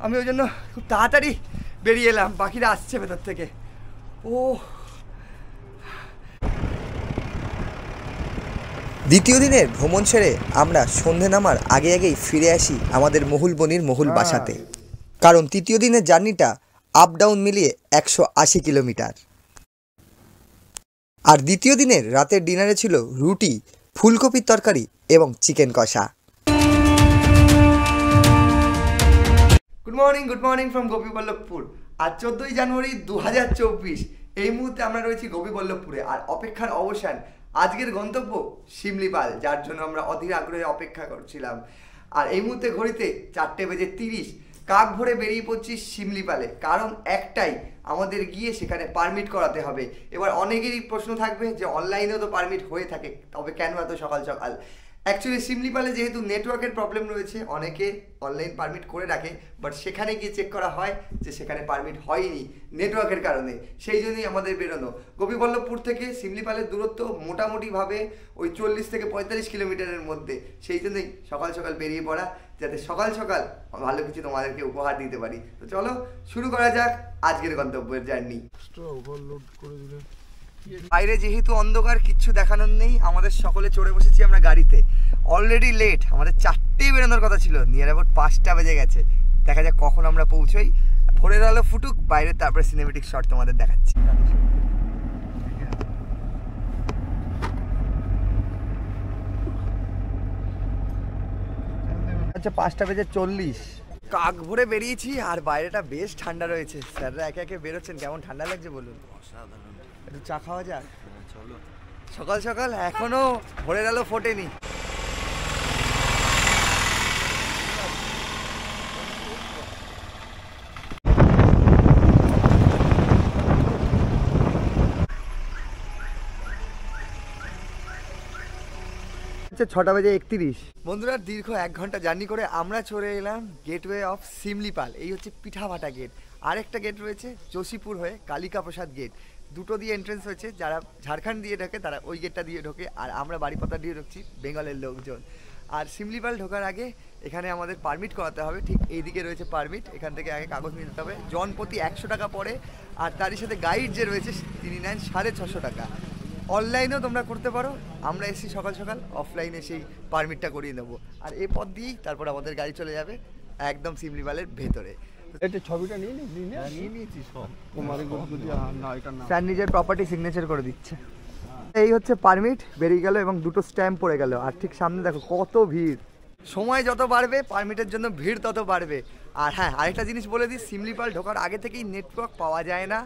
আমি ওই জন্য খুব তাড়াতাড়ি বেরিয়ে এলাম, বাকিরা আসছে ভেতর থেকে। ও দ্বিতীয় দিনের ভ্রমণ সেরে আমরা সন্ধে নামার আগেই ফিরে আসি আমাদের মহুলবনির মহুল বাসাতে, কারণ তৃতীয় দিনের জার্নিটা আপ ডাউন মিলিয়ে 180 কিলোমিটার। আর দ্বিতীয় দিনের রাতের ডিনারে ছিল রুটি, ফুলকপির তরকারি এবং চিকেন কষা। Good morning from Gopiballavpur. আজ 14ই জানুয়ারি 2024। এই মুহূর্তে আমরা রয়েছি গোপীবল্লভপুরে, আর অপেক্ষার অবসান। আজকের গন্তব্য শিমলিপাল, যার জন্য আমরা অধীর আগ্রহে অপেক্ষা করছিলাম। আর এই মুহূর্তে ঘড়িতে 4:30 কাক ভরে বেরিয়ে পড়ছি শিমলিপালে, কারণ একটাই, আমাদের গিয়ে সেখানে পারমিট করাতে হবে। এবার অনেকেরই প্রশ্ন থাকবে যে অনলাইনেও তো পারমিট হয়ে থাকে, তবে কেন এত সকাল সকাল? অ্যাকচুয়ালি শিমলিপালে যেহেতু নেটওয়ার্কের প্রবলেম রয়েছে, অনেকে অনলাইন পারমিট করে রাখে, বাট সেখানে গিয়ে চেক করা হয় যে সেখানে পারমিট হয়নি নেটওয়ার্কের কারণে। সেই জন্যই আমাদের বেরোনো। গোপীবল্লভপুর থেকে শিমলিপালের দূরত্ব মোটামুটিভাবে ওই 40 থেকে 45 কিলোমিটারের মধ্যে। সেই জন্যই সকাল সকাল বেরিয়ে পড়া, যাতে সকাল সকাল ভালো কিছু তোমাদেরকে উপহার দিতে পারি। তো চলো শুরু করা যাক আজকের গন্তব্যের জার্নি। বাইরে যেহেতু অন্ধকার, কিচ্ছু দেখানোর নেই, আমাদের সকলে চড়ে বসেছি আমরা গাড়িতে। অলরেডি লেট, আমাদের 4টেই বেরোনোর কথা ছিল, নিয়ার অ্যাবাউট 5টা বেজে গেছে। দেখা যাক কখন আমরা পৌঁছই। ভোরের আলো ফুটুক বাইরে, তারপরে সিনেমেটিক শট তোমাদের দেখাচ্ছি। আচ্ছা 5:40 কাক ভরে বেরিয়েছি, আর বাইরেটা বেশ ঠান্ডা রয়েছে। স্যাররা একে একে বেরোচ্ছেন, কেমন ঠান্ডা লাগছে বলুন? একটু চা খাওয়া যাক চলো। সকাল সকাল এখনো ভোরের আলো ফোটেনি। হচ্ছে 6:31। বন্ধুরা, দীর্ঘ 1 ঘন্টা জার্নি করে আমরা চলে এলাম গেটওয়ে অফ শিমলিপাল। এই হচ্ছে পিঠাভাটা গেট। আরেকটা গেট রয়েছে যোশীপুর হয়ে কালিকা প্রসাদ গেট। দুটো দিয়ে এন্ট্রেন্স হয়েছে, যারা ঝাড়খণ্ড দিয়ে ঢোকে তারা ওই গেটটা দিয়ে ঢোকে, আর আমরা বাড়িপাতা দিয়ে ঢুকছি, বেঙ্গলের লোকজন। আর শিমলিপাল ঢোকার আগে এখানে আমাদের পারমিট করাতে হবে। ঠিক এই দিকে রয়েছে পারমিট, এখান থেকে আগে কাগজ নিয়ে যেতে হবে। জনপ্রতি 100 টাকা পড়ে, আর তারই সাথে গাইড যে রয়েছে তিনি নেন 650 টাকা। অনলাইনেও তোমরা করতে পারো, আমরা এসি সকাল সকাল, অফলাইনে সেই পারমিটটা করিয়ে নেবো। আর এই পথ দিয়েই তারপর আমাদের গাড়ি চলে যাবে একদম শিমলিপালের ভেতরে। ছবিটা নিয়ে নিয়েছি সব। স্যার নিজের প্রপার্টি সিগনেচার করে দিচ্ছে। এই হচ্ছে পারমিট, বেরিয়ে গেল এবং দুটো স্ট্যাম্প পড়ে গেল। আর ঠিক সামনে দেখো কত ভিড়। সময় যত বাড়বে পারমিটের জন্য ভিড় তত বাড়বে। আর হ্যাঁ, আরেকটা জিনিস বলে দিই, শিমলিপাল ঢোকার আগে থেকেই নেটওয়ার্ক পাওয়া যায় না,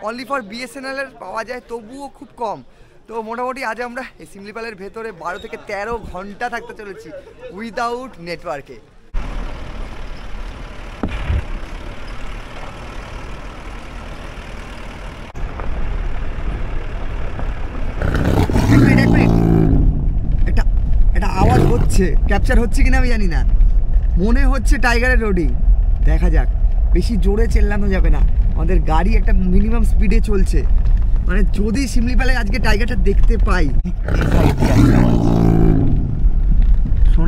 অনলি ফর বিএসএনএলের পাওয়া যায়, তবুও খুব কম। তো মোটামুটি আজ আমরা এই শিমলিপালের ভেতরে 12 থেকে 13 ঘন্টা থাকতে চলেছি উইদাউট নেটওয়ার্কে। এটা আওয়াজ হচ্ছে, ক্যাপচার হচ্ছে কিনা আমি জানি না, মনে হচ্ছে টাইগারের রোডিং। দেখা যাক, বেশি জোরে চেল্লানো যাবে না, আমাদের গাড়ি একটা মিনিমাম স্পিডে চলছে। মানে যদি শিমলিপালে আজকে টাইগারটা দেখতে পাই,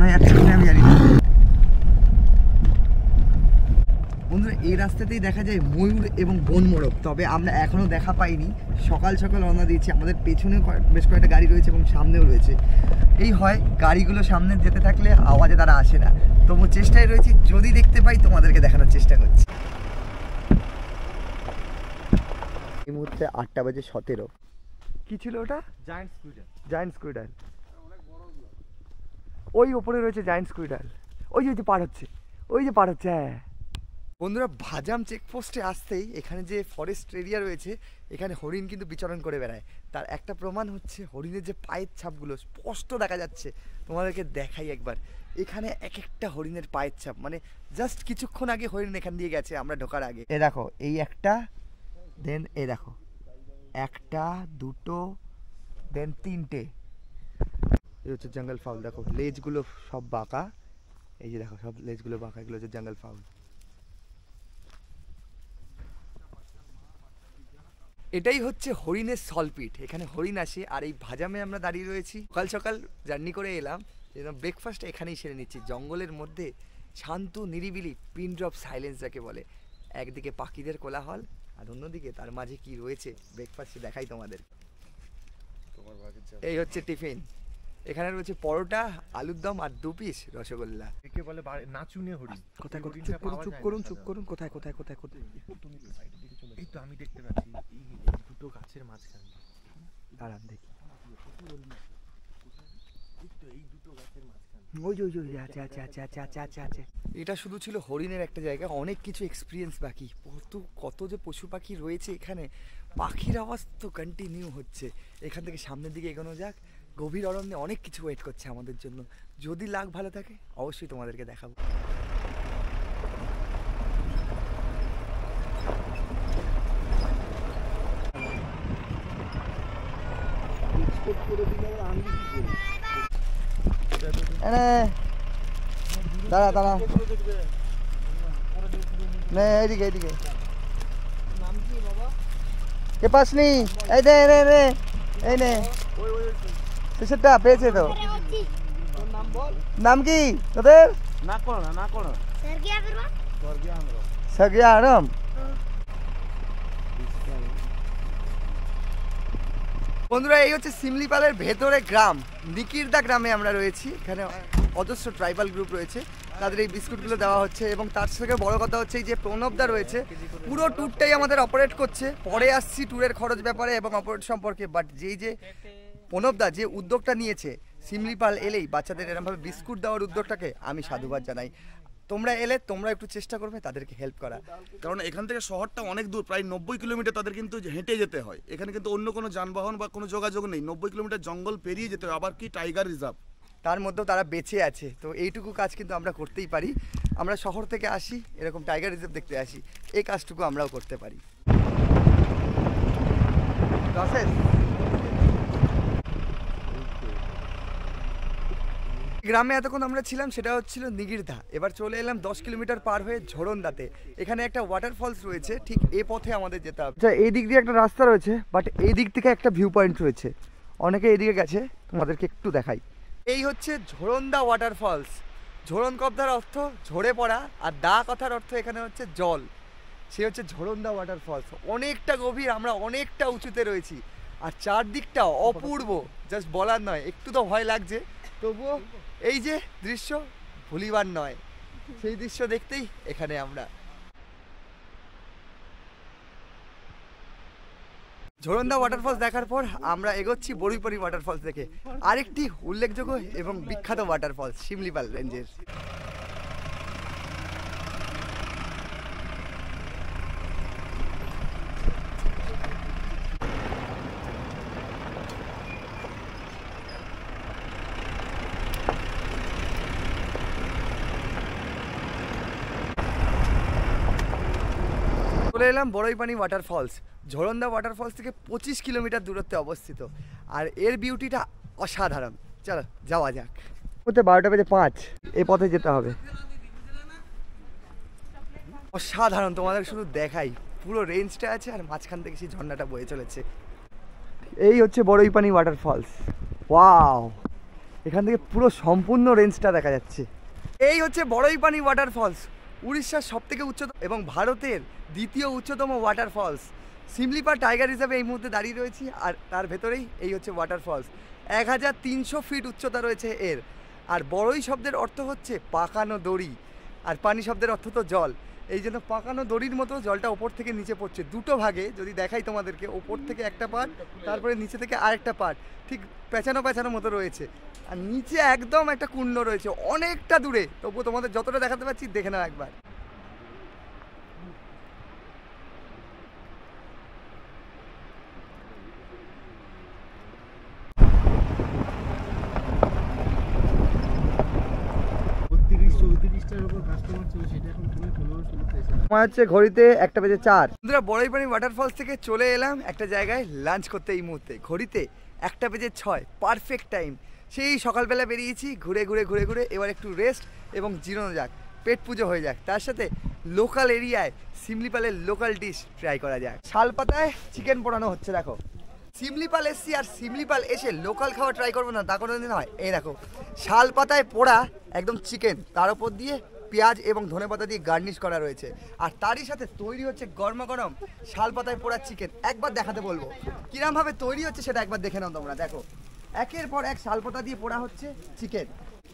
শোনা যাচ্ছে কিনা আমি জানি না। বন্ধুরা এই রাস্তাতেই দেখা যায় ময়ূর এবং বন মোরগ, তবে আমরা এখনও দেখা পাইনি। সকাল সকাল রওনা দিয়েছি, আমাদের পেছনেও বেশ কয়েকটা গাড়ি রয়েছে এবং সামনেও রয়েছে। এই হয় গাড়িগুলো সামনে যেতে থাকলে আওয়াজে তারা আসে না, তবু চেষ্টায় রয়েছি, যদি দেখতে পাই তোমাদেরকে দেখানোর চেষ্টা করছি। এই মুহূর্তে 8:17। কি ছিল ওটা? জায়ান্ট স্কুইডাল। ওই ওপরে রয়েছে জায়ান্ট স্কুইডাল, ওই যে পার হচ্ছে, হ্যাঁ। বন্ধুরা ভাজাম চেকপোস্টে আসতেই এখানে যে ফরেস্ট এরিয়া রয়েছে, এখানে হরিণ কিন্তু বিচরণ করে বেড়ায়। তার একটা প্রমাণ হচ্ছে হরিণের যে পায়ের ছাপগুলো স্পষ্ট দেখা যাচ্ছে। তোমাদেরকে দেখাই একবার, এখানে এক একটা হরিণের পায়ের ছাপ, মানে জাস্ট কিছুক্ষণ আগে হরিণ এখান দিয়ে গেছে আমরা ঢোকার আগে। এ দেখো এই একটা, দেন এ দেখো একটা, দুটো, দেন তিনটে। এই হচ্ছে জঙ্গল ফাউল। দেখো লেজগুলো সব বাঁকা, এই যে দেখো সব লেজগুলো বাঁকা, এগুলো হচ্ছে জঙ্গল ফাউল। এটাই হচ্ছে হরিণের সলপিট। এখানে হরিণ আসে, আর এই ভাজামে আমরা দাঁড়িয়ে রয়েছি। সকাল সকাল জার্নি করে এলাম, ব্রেকফাস্ট এখানেই সেরে নিচ্ছি। জঙ্গলের মধ্যে শান্ত নিরিবিলি, পিন ড্রপ সাইলেন্স যাকে বলে। একদিকে পাখিদের কোলাহল, আর অন্যদিকে তার মাঝে কি রয়েছে ব্রেকফাস্টে দেখাই তোমাদের। এই হচ্ছে টিফিন। এখানে রয়েছে পরোটা, আলুর দম আর 2 পিস রসগোল্লা। একে বলে নাচুনে হরিণ। কোথায় চুপ করুন কোথায় এই তো আমি দেখতে পাচ্ছি এই দুটো গাছের মাঝখানে। দাঁড়ান দেখি, এই দুটো গাছের মাঝখানে ওই আচ্ছা। এটা শুধু ছিল হরিণের একটা জায়গা, অনেক কিছু এক্সপিরিয়েন্স বাকি। কত যে পশু পাখি রয়েছে এখানে, পাখির আওয়াজ তো কন্টিনিউ হচ্ছে। এখান থেকে সামনের দিকে এগোনো যাক। গভীর অরণ্যে অনেক কিছু ওয়েট করছে আমাদের জন্য। যদি লাক ভালো থাকে অবশ্যই তোমাদেরকে দেখাবো। দাঁড়া এইদিকে কে পাসনি? এই দে রে, এই নে শেষেরটা পেয়েছে তো। নাম কি তোদের? সাগিয়া আরম। বন্ধুরা এই হচ্ছে শিমলিপালের ভেতরে গ্রাম, নিকিরদা গ্রামে আমরা রয়েছি। এখানে অজস্র ট্রাইবাল গ্রুপ রয়েছে, তাদের এই বিস্কুটগুলো দেওয়া হচ্ছে। এবং তার থেকে বড় কথা হচ্ছে এই যে প্রণবদা রয়েছে, পুরো ট্যুরটাই আমাদের অপারেট করছে। পরে আসছি ট্যুরের খরচ ব্যাপারে এবং অপারেট সম্পর্কে। বাট যে প্রণবদা যে উদ্যোগটা নিয়েছে, শিমলিপাল এলেই বাচ্চাদের এরকমভাবে বিস্কুট দেওয়ার উদ্যোগটাকে আমি সাধুবাদ জানাই। তোমরা এলে তোমরা একটু চেষ্টা করবে তাদেরকে হেল্প করা, কারণ এখান থেকে শহরটা অনেক দূর, প্রায় 90 কিলোমিটার তাদের কিন্তু হেঁটে যেতে হয়। এখানে কিন্তু অন্য কোনো যানবাহন বা কোনো যোগাযোগ নেই, 90 কিলোমিটার জঙ্গল পেরিয়ে যেতে হয়, আবার কি টাইগার রিজার্ভ, তার মধ্যেও তারা বেঁচে আছে। তো এইটুকু কাজ কিন্তু আমরা করতেই পারি। আমরা শহর থেকে আসি, এরকম টাইগার রিজার্ভ দেখতে আসি, এই কাজটুকু আমরাও করতে পারি। গ্রামে এতক্ষণ আমরা ছিলাম সেটা হচ্ছিল নিগিরধা। এবার চলে এলাম 10 কিলোমিটার পার হয়ে ঝোড়নদাতে। এখানে একটা ওয়াটারফলস রয়েছে, ঠিক এই পথে আমাদের যেতে হবে। আচ্ছা এই দিক দিয়ে একটা রাস্তা রয়েছে, বাট এই দিক থেকে একটা ভিউ পয়েন্ট রয়েছে। অনেকে এদিকে গেছে, তোমাদেরকে একটু দেখাই। এই হচ্ছে ঝোড়নদা ওয়াটারফলস। ঝোড়ন কথার অর্থ ঝরে পড়া, আর দা কথার অর্থ এখানে হচ্ছে জল। সে হচ্ছে ঝোড়নদা ওয়াটারফলস। অনেকটা গভীর, আমরা অনেকটা উঁচুতে রয়েছি, আর চারদিকটা অপূর্ব, জাস্ট বলার নয়। একটু তো ভয় লাগছে, তবুও এই যে দৃশ্য ভুলিবার নয়, সেই দৃশ্য দেখতেই এখানে আমরা। ঝোড়নদা ওয়াটারফলস দেখার পর আমরা এগোচ্ছি বড়ুইপাড়ি ওয়াটারফলস দেখে, আরেকটি উল্লেখযোগ্য এবং বিখ্যাত ওয়াটারফলস শিমলিপাল রেঞ্জের। চলে এলাম বড়ুইপাড়ি ওয়াটারফলস। ঝোড়নদা ওয়াটারফলস থেকে 25 কিলোমিটার দূরত্বে অবস্থিত, আর এর বিউটিটা অসাধারণ। চলো যাওয়া যাক। হতে 12:05 এই পথে যেতে হবে। অসাধারণ, তোমাদের শুধু দেখাই, পুরো রেঞ্জটা আছে আর মাঝখান থেকে সেই ঝর্ণাটা বয়ে চলেছে। এই হচ্ছে বড়ুইপাড়ি ওয়াটারফলস। ওয়াও, এখান থেকে পুরো সম্পূর্ণ রেঞ্জটা দেখা যাচ্ছে। এই হচ্ছে বড়ইপানি ওয়াটারফলস, উড়িষ্যার সবথেকে উচ্চতম এবং ভারতের দ্বিতীয় উচ্চতম ওয়াটারফলস। শিমলিপাল টাইগার হিসাবে এই মুহূর্তে দাঁড়িয়ে রয়েছি, আর তার ভেতরেই এই হচ্ছে ওয়াটারফলস। 1300 ফিট উচ্চতা রয়েছে এর। আর বড়ই শব্দের অর্থ হচ্ছে পাকানো দড়ি, আর পানি শব্দের অর্থ তো জল। এই জন্য পাকানো দড়ির মতো জলটা ওপর থেকে নিচে পড়ছে দুটো ভাগে। যদি দেখাই তোমাদেরকে, ওপর থেকে একটা পার্ট, তারপরে নিচে থেকে আরেকটা পার্ট, ঠিক পেঁচানো পেঁচানো মতো রয়েছে। আর নিচে একদম একটা কুণ্ড রয়েছে অনেকটা দূরে, তবুও তোমাদের যতটা দেখাতে পারছি দেখে নাও একবার। আমার হচ্ছে ঘড়িতে 1:04। বন্ধুরা বড়ইপানি ওয়াটারফলস থেকে চলে এলাম একটা জায়গায় লাঞ্চ করতে। এই মুহূর্তে ঘড়িতে 1:06, পারফেক্ট টাইম। সেই সকালবেলা বেরিয়েছি, ঘুরে ঘুরে ঘুরে ঘুরে এবার একটু রেস্ট এবং জিরানো যাক, পেট পুজো হয়ে যাক, তার সাথে লোকাল এরিয়ায় শিমলিপালের লোকাল ডিশ ট্রাই করা যাক। শালপাতায় চিকেন পোড়ানো হচ্ছে, দেখো। শিমলিপাল এসছি, আর শিমলিপাল এসে লোকাল খাওয়া ট্রাই করবো না তা কোনো দিন হয়। এই দেখো শালপাতায় পোড়া একদম চিকেন, তার উপর দিয়ে পেঁয়াজ এবং ধনেপাতা দিয়ে গার্নিশ করা রয়েছে, আর তারই সাথে তৈরি হচ্ছে গরমা গরম শালপাতায় পোড়া চিকেন। একবার দেখাতে বলবো কিরমভাবে তৈরি হচ্ছে, সেটা একবার দেখে নাও তোমরা। দেখো একের পর এক শালপাতা দিয়ে পোড়া হচ্ছে চিকেন।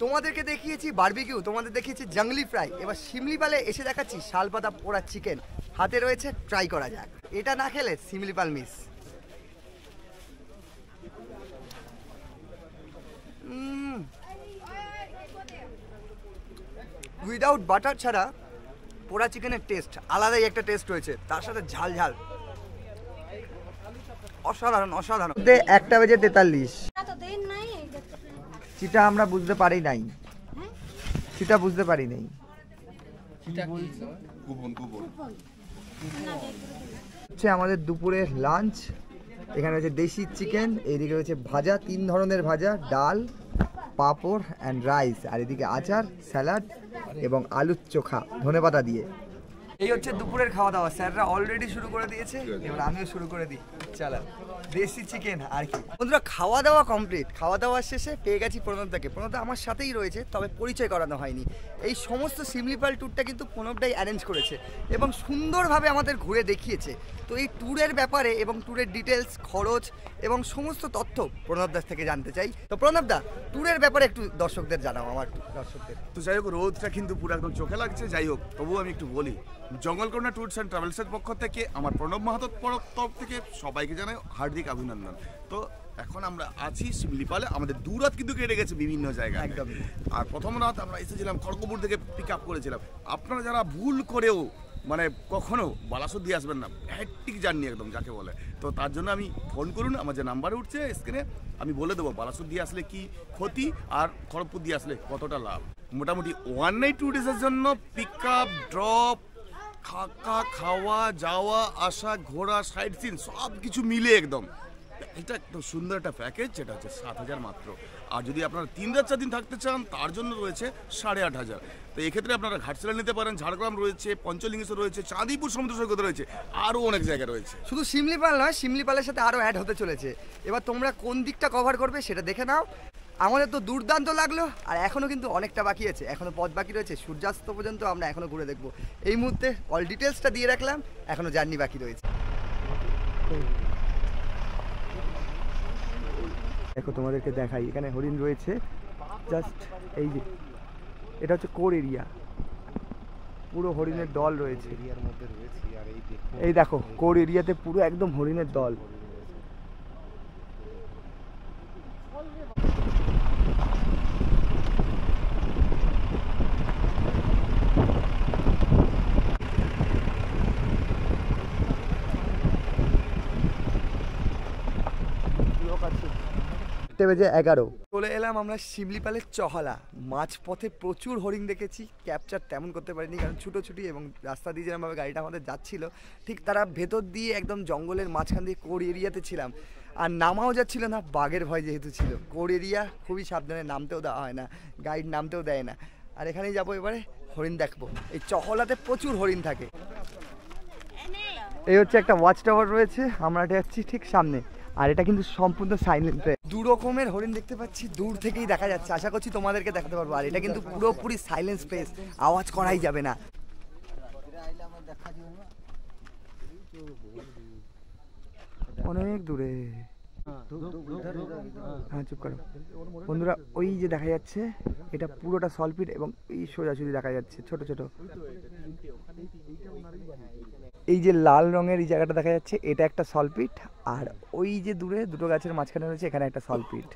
তোমাদেরকে দেখিয়েছি বারবিকিউ, তোমাদের দেখিয়েছি জঙ্গলি ফ্রাই, এবার শিমলিপালে এসে দেখাচ্ছি শালপাতা পোড়া চিকেন। হাতে রয়েছে, ট্রাই করা যাক। এটা না খেলে শিমলিপাল মিস। উইদাউট বাটার ছাড়া পোড়া চিকেনের টেস্ট আলাদাই একটা টেস্ট রয়েছে, তার সাথে ঝাল ঝাল, অসাধারণ অসাধারণ। 1:43 সেটা আমরা বুঝতে পারি নাই, সেটা বুঝতে পারি নাই। হচ্ছে আমাদের দুপুরের লাঞ্চ। এখানে হচ্ছে দেশি চিকেন, এইদিকে হচ্ছে ভাজা, 3 ধরনের ভাজা, ডাল, পাঁপড় অ্যান্ড রাইস, আর এদিকে আচার, স্যালাড এবং আলুর চোখা ধনেপাতা দিয়ে। এই হচ্ছে দুপুরের খাওয়া দাওয়া। স্যাররা অলরেডি শুরু করে দিয়েছে, এবার আমিও শুরু করে দিই। চালা দেশি চিকেন আর কি। বন্ধুরা খাওয়া দাওয়া কমপ্লিট। খাওয়া দাওয়ার শেষে পেয়ে গেছি প্রণবদাকে। প্রণবদা আমার সাথেই রয়েছে, তবে পরিচয় করানো হয়নি। এই সমস্ত শিমলিপাল ট্যুরটা কিন্তু প্রণবদাই অ্যারেঞ্জ করেছে এবং সুন্দরভাবে আমাদের ঘুরে দেখিয়েছে। তো এই ট্যুরের ব্যাপারে এবং ট্যুরের ডিটেলস, খরচ এবং সমস্ত তথ্য প্রণবদার থেকে জানতে চাই। তো প্রণবদা ট্যুরের ব্যাপারে একটু দর্শকদের জানাও, আমার দর্শকদের। তো যাই হোক, রোদটা কিন্তু পুরো একদম চোখে লাগছে। যাই হোক, তবুও আমি একটু বলি, জঙ্গলকন্যা ট্যুরস অ্যান্ড ট্রাভেলসের পক্ষ থেকে আমার প্রণব মাহাতোর তরফ থেকে সবাইকে জানাই হার্দিক অভিনন্দন। তো এখন আমরা আছি শিমলিপালে, আমাদের 2 রাত কিন্তু কেটে গেছে বিভিন্ন জায়গায়। আর প্রথম রাত আমরা এসেছিলাম খড়গপুর থেকে, পিক আপ করেছিলাম। আপনারা যারা ভুল করেও মানে কখনো বালাসোর দিয়ে আসবেন না, হ্যাট্রিক জার্নি একদম যাকে বলে, তো তার জন্য আমি ফোন করুন, আমার যে নাম্বারে উঠছে স্ক্রিনে, আমি বলে দেবো বালাসোর দিয়ে আসলে কি ক্ষতি আর খড়গপুর দিয়ে আসলে কতটা লাভ। মোটামুটি 1 নাইট 2 ডেজের জন্য পিক আপ, ড্রপ, থাকা, খাওয়া, যাওয়া আসা, ঘোরা, সাইট সিন সব কিছু মিলে একদম এটা একদম সুন্দর একটা প্যাকেজ, যেটা হচ্ছে 7,000 মাত্র। আর যদি আপনারা 3 রাত 4 দিন থাকতে চান, তার জন্য রয়েছে 8,500। তো এক্ষেত্রে আপনারা ঘাটশিলা নিতে পারেন, ঝাড়গ্রাম রয়েছে, পঞ্চলিঙ্গেশ্বর রয়েছে, চাঁদিপুর সমুদ্র সৈকত রয়েছে, আরও অনেক জায়গা রয়েছে। শুধু শিমলিপাল নয়, শিমলিপালের সাথে আরও অ্যাড হতে চলেছে। এবার তোমরা কোন দিকটা কভার করবে সেটা দেখে নাও। আমাদের তো দুর্দান্ত লাগলো, আর এখনও কিন্তু অনেকটা বাকি আছে, এখনও পথ বাকি রয়েছে। সূর্যাস্ত পর্যন্ত আমরা এখনও ঘুরে দেখবো। এই মুহূর্তে অল ডিটেলসটা দিয়ে রাখলাম, এখনও জার্নি বাকি রয়েছে। দেখো তোমাদেরকে দেখাই, এখানে হরিণ রয়েছে জাস্ট এই যে, এটা হচ্ছে কোর এরিয়া, পুরো হরিণের দল রয়েছে এরিয়ার মধ্যে রয়েছে। আর এই দেখো কোর এরিয়াতে পুরো একদম হরিণের দল। বেজে 11 চলে এলাম আমরা শিমলিপালের চহলা। মাঝপথে প্রচুর হরিণ দেখেছি, ক্যাপচার তেমন করতে পারিনি কারণ ছুটোছুটি, এবং রাস্তা দিয়ে যেরকমভাবে গাড়িটা আমাদের যাচ্ছিল ঠিক তারা ভেতর দিয়ে একদম জঙ্গলের মাঝখান দিয়ে কোর এরিয়াতে ছিলাম, আর নামাও যাচ্ছিল না, বাঘের ভয় যেহেতু ছিল। কোর এরিয়া খুবই সাবধানে, নামতেও দেওয়া হয় না, গাইড নামতেও দেয় না। আর এখানেই যাবো এবারে হরিণ দেখবো। এই চহলাতে প্রচুর হরিণ থাকে। এই হচ্ছে একটা ওয়াচ টাওয়ার রয়েছে, আমরা যাচ্ছি ঠিক সামনে। আর এটা কিন্তু সম্পূর্ণ সাইলেন্ট ট্রেন। দু রকমের হরিণ দেখতে পাচ্ছি, দূর থেকেই দেখা যাচ্ছে, আশা করছি তোমাদেরকে দেখাতে পারবো। আর এটা কিন্তু পুরোপুরি সাইলেন্স প্লেস, আওয়াজ করাই যাবে না। অনেক দূরে, হ্যাঁ চুপ করো বন্ধুরা, ওই যে দেখা যাচ্ছে এটা পুরোটা সলপিট এবং এই সোজাসুজি দেখা যাচ্ছে ছোট ছোট। এই যে লাল রঙের এই জায়গাটা দেখা যাচ্ছে এটা একটা সলপিট, আর ওই যে দূরে দুটো গাছের মাঝখানে রয়েছে এখানে একটা সলপিট।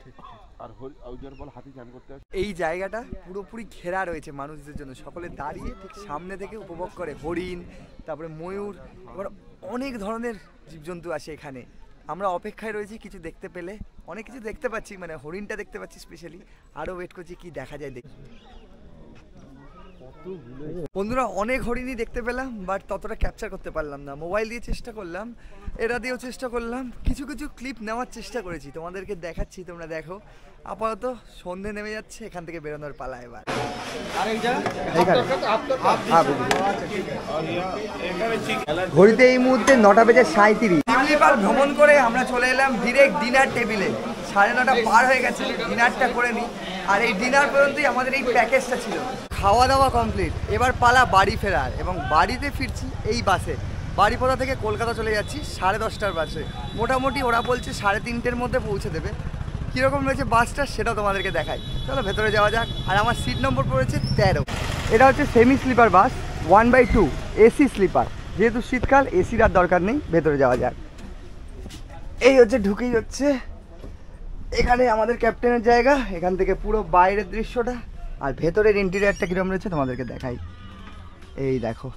এই জায়গাটা পুরোপুরি ঘেরা রয়েছে মানুষদের জন্য, সকলে দাঁড়িয়ে ঠিক সামনে থেকে উপভোগ করে হরিণ, তারপরে ময়ূর, আবার অনেক ধরনের জীবজন্তু আসে এখানে। আমরা অপেক্ষায় রয়েছি কিছু দেখতে পেলে, অনেক কিছু দেখতে পাচ্ছি, মানে হরিণটা দেখতে পাচ্ছি স্পেশালি, আরও ওয়েট করছি কি দেখা যায় দেখি। বন্ধুরা অনেক হরিণই দেখতে পেলাম, বাট ততটা ক্যাপচার করতে পারলাম না। মোবাইল দিয়ে চেষ্টা করলাম, এটা দিয়েও চেষ্টা করলাম, কিছু কিছু ক্লিপ নেওয়ার চেষ্টা করেছি, তোমাদেরকে দেখাচ্ছি, তোমরা দেখো। আপাতত সন্ধে নেমে যাচ্ছে, এখান থেকে বেরোনোর পালা এবার। ঘড়িতে এই মুহূর্তে 9টা বেজে 37। স্লিপার ভ্রমণ করে আমরা চলে এলাম ডিরেক্ট ডিনার টেবিলে। 9:30 পার হয়ে গেছে, ডিনারটা করে নিই। আর এই ডিনার পর্যন্তই আমাদের এই প্যাকেজটা ছিল। খাওয়া দাওয়া কমপ্লিট, এবার পালা বাড়ি ফেরার, এবং বাড়িতে ফিরছি এই বাসে। বাড়িপড়া থেকে কলকাতা চলে যাচ্ছি 10:30টার বাসে। মোটামুটি ওরা বলছে 3:30-র মধ্যে পৌঁছে দেবে। কীরকম রয়েছে বাসটা সেটাও তোমাদেরকে দেখাই, চলো ভেতরে যাওয়া যাক। আর আমার সিট নম্বর পড়েছে 13। এটা হচ্ছে semi sleeper bus 1/2 AC sleeper, যেহেতু শীতকাল এসির আর দরকার নেই। ভেতরে যাওয়া যাক। এই হচ্ছে ঢুকেই হচ্ছে এখানে আমাদের ক্যাপ্টেনের জায়গা, এখান থেকে পুরো বাইরের দৃশ্যটা। আর ভেতরের ইন্টেরিয়ারটা কীরকম রয়েছে তোমাদেরকে দেখাই, এই দেখো।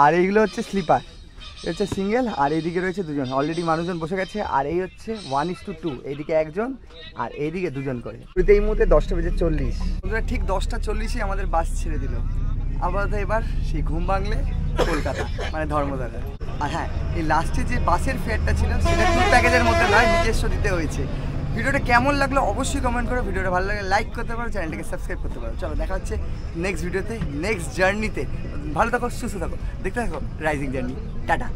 আর এইগুলো হচ্ছে স্লিপার, হচ্ছে সিঙ্গেল, আর এইদিকে রয়েছে দুজন, অলরেডি মানুষজন বসে গেছে। আর এই হচ্ছে 1:2, এইদিকে একজন আর এইদিকে দুজন করে। এই মুহূর্তে 10টা বেজে 40। ঠিক 10টা 40-এ আমাদের বাস ছেড়ে দিল। আপাতত এবার সেই ঘুম ভাঙলে কলকাতা, মানে ধর্মতলা। আর হ্যাঁ, এই লাস্টে যে বাসের ফেয়ারটা ছিল সেটা ট্যুর প্যাকেজের মধ্যে নয়, নিজস্ব দিতে হয়েছে। ভিডিওটা কেমন লাগলো অবশ্যই কমেন্ট করো। ভিডিওটা ভালো লাগে লাইক করতে পারো, চ্যানেলটাকে সাবস্ক্রাইব করতে পারো। চলো দেখা হচ্ছে নেক্সট ভিডিওতে, নেক্সট জার্নিতে। ভালো থাকো, সুস্থ থাকো, দেখতে থাকো রাইজিং জার্নি। টাটা।